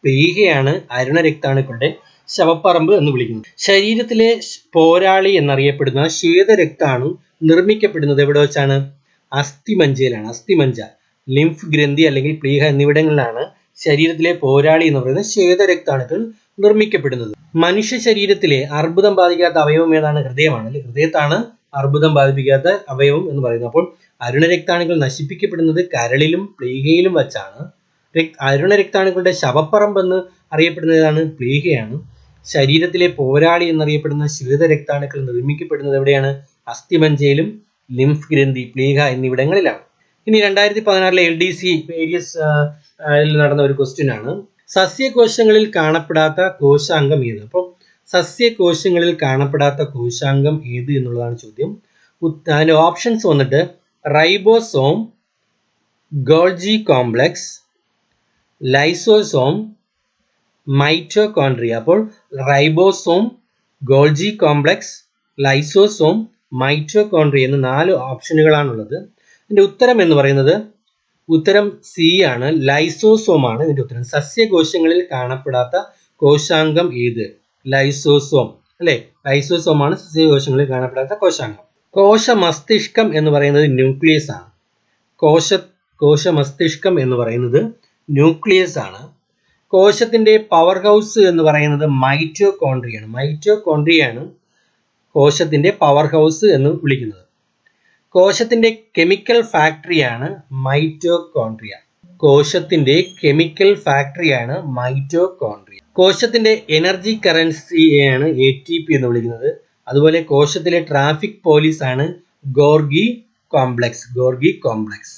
പ്ലീഹയാണ് അരുണ രക്താണുക്കളുടെ ശവപ്പറമ്പ് എന്ന് വിളിക്കുന്നത്. ശരീരത്തിലെ പോരാളി എന്നറിയപ്പെടുന്ന ശ്വേതരക്താണു നിർമ്മിക്കപ്പെടുന്നത് എവിടെ വെച്ചാണ്? അസ്ഥിമജ്ജയിലാണ്. അസ്ഥിമജ്ജ, ലിംഫ് ഗ്രന്ഥി അല്ലെങ്കിൽ പ്ലീഹ എന്നിവിടങ്ങളിലാണ് ശരീരത്തിലെ പോരാളി എന്ന് പറയുന്ന ശ്വേതരക്താണുക്കൾ നിർമ്മിക്കപ്പെടുന്നത്. മനുഷ്യ ശരീരത്തിലെ അർബുദം ബാധിക്കാത്ത അവയവം ഏതാണ്? ഹൃദയമാണ്. ഹൃദയത്താണ് അർബുദം ബാധിപ്പിക്കാത്ത അവയവം എന്ന് പറയുന്നത്. അപ്പോൾ അരുണ രക്താണുക്കൾ നശിപ്പിക്കപ്പെടുന്നത് കരളിലും പ്ലീഹയിലും വച്ചാണ്. അരുണ രക്താണുക്കളുടെ ശവപ്പറമ്പ് എന്ന് അറിയപ്പെടുന്നത് ഏതാണ്? പ്ലീഹയാണ്. ശരീരത്തിലെ പോരാളി എന്നറിയപ്പെടുന്ന ശ്വേതരക്താണുക്കൾ നിർമ്മിക്കപ്പെടുന്നത് എവിടെയാണ്? അസ്ഥിമജ്ജയിലും ലിംഫ് ഗ്രന്ഥി, പ്ലീഹ എന്നിവിടങ്ങളിലാണ്. ഇനി 2016 LDC വേരിയസ് നടന്ന ഒരു ക്വസ്റ്റ്യൻ ആണ്. സസ്യകോശങ്ങളിൽ കാണപ്പെടാത്ത കോശാംഗം ഏത്? അപ്പോൾ സസ്യകോശങ്ങളിൽ കാണപ്പെടാത്ത കോശാംഗം ഏത് എന്നുള്ളതാണ് ചോദ്യം. അതിന്റെ ഓപ്ഷൻസ് വന്നിട്ട് ribosome, Golgi complex, lysosome, mitochondria. അപ്പോൾ ribosome, Golgi complex, lysosome, mitochondria എന്ന 4 ഓപ്ഷനുകളാണുള്ളത്. ഇതിന്റെ ഉത്തരം എന്ന് പറയുന്നത് ഉത്തരം സി ആണ്, ലൈസോസോം ആണ് ഇതിന്റെ ഉത്തരം. സസ്യകോശങ്ങളിൽ കാണപ്പെടാത്ത കോശാംഗം ഏത്? ലൈസോസോം അല്ലെ, ലൈസോസോം ആണ് സസ്യകോശങ്ങളിൽ കാണപ്പെടാത്ത കോശാംഗം. കോശ മസ്തിഷ്കം എന്ന് പറയുന്നത് ന്യൂക്ലിയസ് ആണ്. കോശ മസ്തിഷ്കം എന്ന് പറയുന്നത് ന്യൂക്ലിയസ് ആണ്. കോശത്തിന്റെ പവർ ഹൗസ് എന്ന് പറയുന്നത് മൈറ്റോകോൺട്രിയാണ്. മൈറ്റോകോൺട്രിയാണ് കോശത്തിന്റെ പവർ ഹൗസ് എന്ന് വിളിക്കുന്നത്. കോശത്തിന്റെ കെമിക്കൽ ഫാക്ടറിയാണ് മൈറ്റോകോൺട്രിയ. കോശത്തിന്റെ കെമിക്കൽ ഫാക്ടറിയാണ് മൈറ്റോകോൺട്രിയ. കോശത്തിന്റെ എനർജി കറൻസിയാണ് ATP എന്ന് വിളിക്കുന്നത്. അതുപോലെ കോശത്തിലെ ട്രാഫിക് പോലീസ് ആണ് ഗോർഗി കോംപ്ലക്സ്.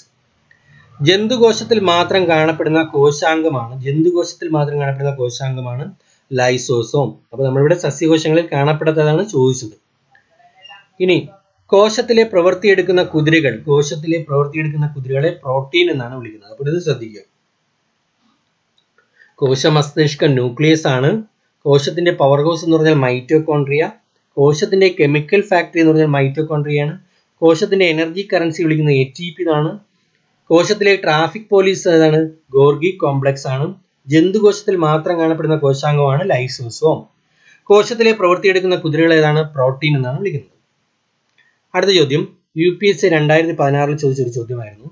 ജന്തുകോശത്തിൽ മാത്രം കാണപ്പെടുന്ന കോശാംഗമാണ് ലൈസോസോം. അപ്പോൾ നമ്മളിവിടെ സസ്യകോശങ്ങളിൽ കാണപ്പെടാത്തതാണ് ചോദിച്ചത്. ഇനി കോശത്തിലെ പ്രവർത്തിയെടുക്കുന്ന കുതിരകളെ പ്രോട്ടീൻ എന്നാണ് വിളിക്കുന്നത്. അപ്പോൾ ഇത് ശ്രദ്ധിക്കുക. കോശമസ്തിഷ്കം ന്യൂക്ലിയസ് ആണ്. കോശത്തിന്റെ പവർ ഹൗസ് എന്ന് പറഞ്ഞാൽ മൈറ്റോകോൺട്രിയ. കോശത്തിന്റെ കെമിക്കൽ ഫാക്ടറി എന്ന് പറഞ്ഞാൽ മൈറ്റോകോൺട്രിയയാണ്. കോശത്തിന്റെ എനർജി കറൻസി വിളിക്കുന്നത് ATP എന്നാണ്. കോശത്തിലെ ട്രാഫിക് പോലീസ് ഏതാണ്? ഗോർഗി കോംപ്ലക്സ് ആണ്. ജന്തുകോശത്തിൽ മാത്രം കാണപ്പെടുന്ന കോശാംഗമാണ് ലൈസോസോം. കോശത്തിലെ പ്രവർത്തിയെടുക്കുന്ന കുതിരകൾ ഏതാണ്? പ്രോട്ടീൻ എന്നാണ് വിളിക്കുന്നത്. അടുത്ത ചോദ്യം UPSC 2016 ചോദിച്ചൊരു ചോദ്യമായിരുന്നു.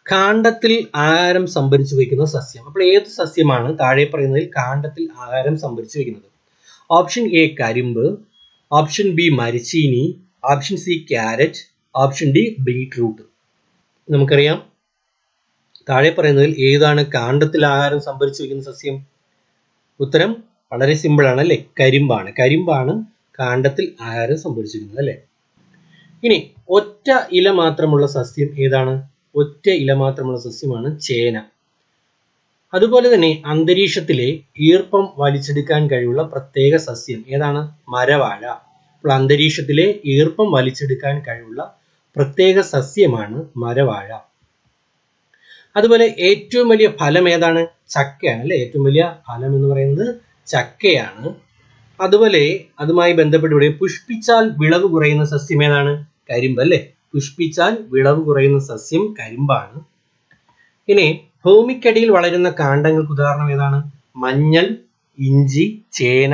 കാണ്ഡത്തിൽ ആഹാരം സംഭരിച്ചു വയ്ക്കുന്ന സസ്യം. അപ്പോൾ ഏത് സസ്യമാണ് താഴെ പറയുന്നതിൽ കാണ്ഡത്തിൽ ആഹാരം സംഭരിച്ചു വയ്ക്കുന്നത്? ഓപ്ഷൻ A കരിമ്പ്, ഓപ്ഷൻ B മരിച്ചീനി, option C carrot, option D beetroot. നമുക്കറിയാം താഴെ പറയുന്നതിൽ ഏതാണ് കാണ്ഡത്തിൽ ആഹാരം സംഭരിച്ചു വയ്ക്കുന്ന സസ്യം? ഉത്തരം വളരെ സിമ്പിൾ ആണ് അല്ലേ, കരിമ്പാണ് കാണ്ഡത്തിൽ ആഹാരം സംഭരിച്ചിരിക്കുന്നത് അല്ലേ. ഇനി ഒറ്റ ഇല മാത്രമുള്ള സസ്യം ഏതാണ്? ഒറ്റ ഇല മാത്രമുള്ള സസ്യമാണ് ചേന. അതുപോലെ തന്നെ അന്തരീക്ഷത്തിലെ ഈർപ്പം വലിച്ചെടുക്കാൻ കഴിവുള്ള പ്രത്യേക സസ്യം ഏതാണ്? മരവാഴ. അപ്പോൾ അന്തരീക്ഷത്തിലെ ഈർപ്പം വലിച്ചെടുക്കാൻ കഴിവുള്ള പ്രത്യേക സസ്യമാണ് മരവാഴ. അതുപോലെ ഏറ്റവും വലിയ ഫലം ഏതാണ്? ചക്കയാണ് അല്ലെ. ഏറ്റവും വലിയ ഫലം എന്ന് പറയുന്നത് ചക്കയാണ്. അതുപോലെ അതുമായി ബന്ധപ്പെട്ട് ഇവിടെ പുഷ്പിച്ചാൽ വിളവ് കുറയുന്ന സസ്യം ഏതാണ്? കരിമ്പ് അല്ലെ. പുഷ്പിച്ചാൽ വിളവ് കുറയുന്ന സസ്യം കരിമ്പാണ്. ഇനി ഭൂമിക്കടിയിൽ വളരുന്ന കാണ്ഡങ്ങൾക്ക് ഉദാഹരണം ഏതാണ്? മഞ്ഞൾ, ഇഞ്ചി, ചേന,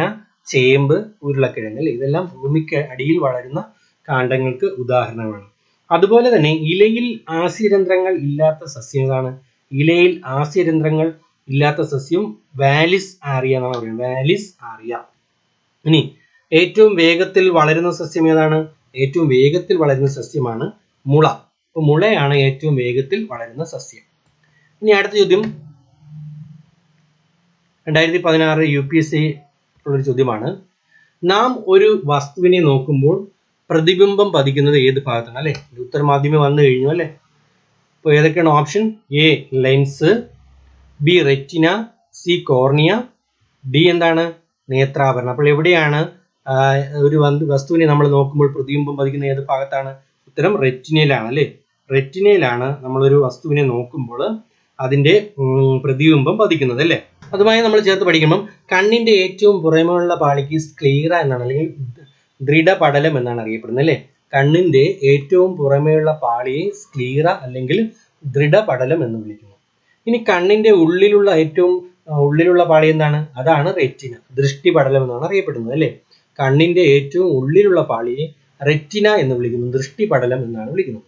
ചേമ്പ്, ഉരുളക്കിഴങ്ങ് അല്ലെ. ഇതെല്ലാം ഭൂമിക്ക് അടിയിൽ വളരുന്ന കാണ്ഡങ്ങൾക്ക് ഉദാഹരണമാണ്. അതുപോലെ തന്നെ ഇലയിൽ ആസ്യരന്ധ്രങ്ങൾ ഇല്ലാത്ത സസ്യം ഏതാണ്? ഇലയിൽ ആസ്യരന്ധ്രങ്ങൾ ഇല്ലാത്ത സസ്യം വാലിസ് ആറിയ എന്നാണ് പറയുന്നത്. വാലിസ് ആറിയ. ഇനി ഏറ്റവും വേഗത്തിൽ വളരുന്ന സസ്യം ഏതാണ്? ഏറ്റവും വേഗത്തിൽ വളരുന്ന സസ്യമാണ് മുള. അപ്പോൾ മുളയാണ് ഏറ്റവും വേഗത്തിൽ വളരുന്ന സസ്യം. ഇനി അടുത്ത ചോദ്യം 2016 UPSC ഉള്ളൊരു ചോദ്യമാണ്. നാം ഒരു വസ്തുവിനെ നോക്കുമ്പോൾ പ്രതിബിംബം പതിക്കുന്നത് ഏത് ഭാഗത്താണ് അല്ലെ. ഉത്തരം ആദ്യമേ വന്നു കഴിഞ്ഞു അല്ലെ. അപ്പോൾ ഏതൊക്കെയാണ് option? A lens, B retina, C cornea, D എന്താണ്? നേത്രാഭരണം. അപ്പോൾ എവിടെയാണ് ഒരു വസ്തുവിനെ നമ്മൾ നോക്കുമ്പോൾ പ്രതിബിംബം പതിക്കുന്ന ഏത് ഭാഗത്താണ്? ഉത്തരം റെറ്റിനയിലാണ് അല്ലെ. റെറ്റിനയിലാണ് നമ്മളൊരു വസ്തുവിനെ നോക്കുമ്പോൾ അതിന്റെ പ്രതിബിംബം പതിക്കുന്നത് അല്ലെ. അതുമായി നമ്മൾ ചേർത്ത് പഠിക്കുമ്പം കണ്ണിന്റെ ഏറ്റവും പുറമേയുള്ള പാളിക്ക് സ്ക്ലീറ എന്നാണ്, അല്ലെങ്കിൽ ദൃഢപടലം എന്നാണ് അറിയപ്പെടുന്നത് അല്ലെ. കണ്ണിന്റെ ഏറ്റവും പുറമേയുള്ള പാളിയെ സ്ക്ലീറ അല്ലെങ്കിൽ ദൃഢപടലം എന്ന് വിളിക്കുന്നു. ഇനി കണ്ണിന്റെ ഉള്ളിലുള്ള പാളി എന്താണ്? അതാണ് റെറ്റിന, ദൃഷ്ടിപടലം എന്നാണ് അറിയപ്പെടുന്നത് അല്ലെ. കണ്ണിന്റെ ഏറ്റവും ഉള്ളിലുള്ള പാളിയെ റെറ്റിന എന്ന് വിളിക്കുന്നു, ദൃഷ്ടിപടലം എന്നാണ് വിളിക്കുന്നത്.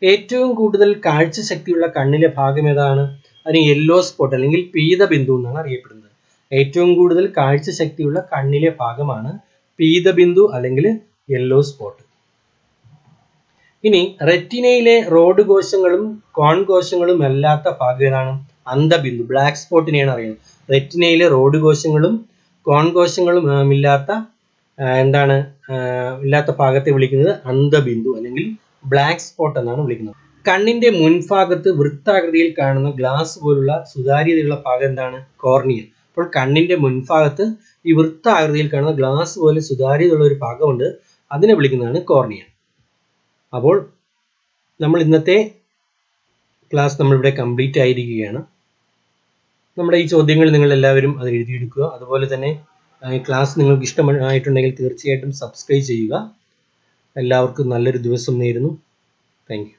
ഏറ്റവും കൂടുതൽ കാഴ്ച ശക്തിയുള്ള കണ്ണിലെ ഭാഗം ഏതാണ്? അതിന് യെല്ലോ സ്പോട്ട് അല്ലെങ്കിൽ പീതബിന്ദു എന്നാണ് അറിയപ്പെടുന്നത്. ഏറ്റവും കൂടുതൽ കാഴ്ച ശക്തിയുള്ള കണ്ണിലെ ഭാഗമാണ് പീതബിന്ദു അല്ലെങ്കിൽ യെല്ലോ സ്പോട്ട്. ഇനി റെറ്റിനയിലെ റോഡ് കോശങ്ങളും കോൺ കോശങ്ങളും അല്ലാത്ത ഭാഗം ഏതാണ്? അന്ധബിന്ദു, ബ്ലാക്ക് സ്പോട്ടിനെയാണ് അറിയുന്നത്. റെറ്റിനയിലെ റോഡ് കോശങ്ങളും കോൺ കോശങ്ങളും ഇല്ലാത്ത ഭാഗത്തെ വിളിക്കുന്നത് അന്ധബിന്ദു അല്ലെങ്കിൽ ബ്ലാക്ക് സ്പോട്ട് എന്നാണ് വിളിക്കുന്നത്. കണ്ണിന്റെ മുൻഭാഗത്ത് വൃത്താകൃതിയിൽ കാണുന്ന ഗ്ലാസ് പോലുള്ള സുതാര്യതയുള്ള ഭാഗം എന്താണ്? കോർണിയ. അപ്പോൾ കണ്ണിന്റെ മുൻഭാഗത്ത് ഈ വൃത്താകൃതിയിൽ കാണുന്ന ഗ്ലാസ് പോലെ സുതാര്യതയുള്ള ഒരു ഭാഗമുണ്ട്, അതിനെ വിളിക്കുന്നതാണ് കോർണിയ. അപ്പോൾ നമ്മൾ ഇന്നത്തെ ക്ലാസ് നമ്മളിവിടെ കംപ്ലീറ്റ് ആയിരിക്കുകയാണ്. നമ്മുടെ ഈ ചോദ്യങ്ങൾ നിങ്ങൾ എല്ലാവരും അത് എഴുതിയെടുക്കുക. അതുപോലെ തന്നെ ഈ ക്ലാസ് നിങ്ങൾക്ക് ഇഷ്ടമായിട്ടുണ്ടെങ്കിൽ തീർച്ചയായിട്ടും സബ്സ്ക്രൈബ് ചെയ്യുക. എല്ലാവർക്കും നല്ലൊരു ദിവസം നേരുന്നു. Thank you.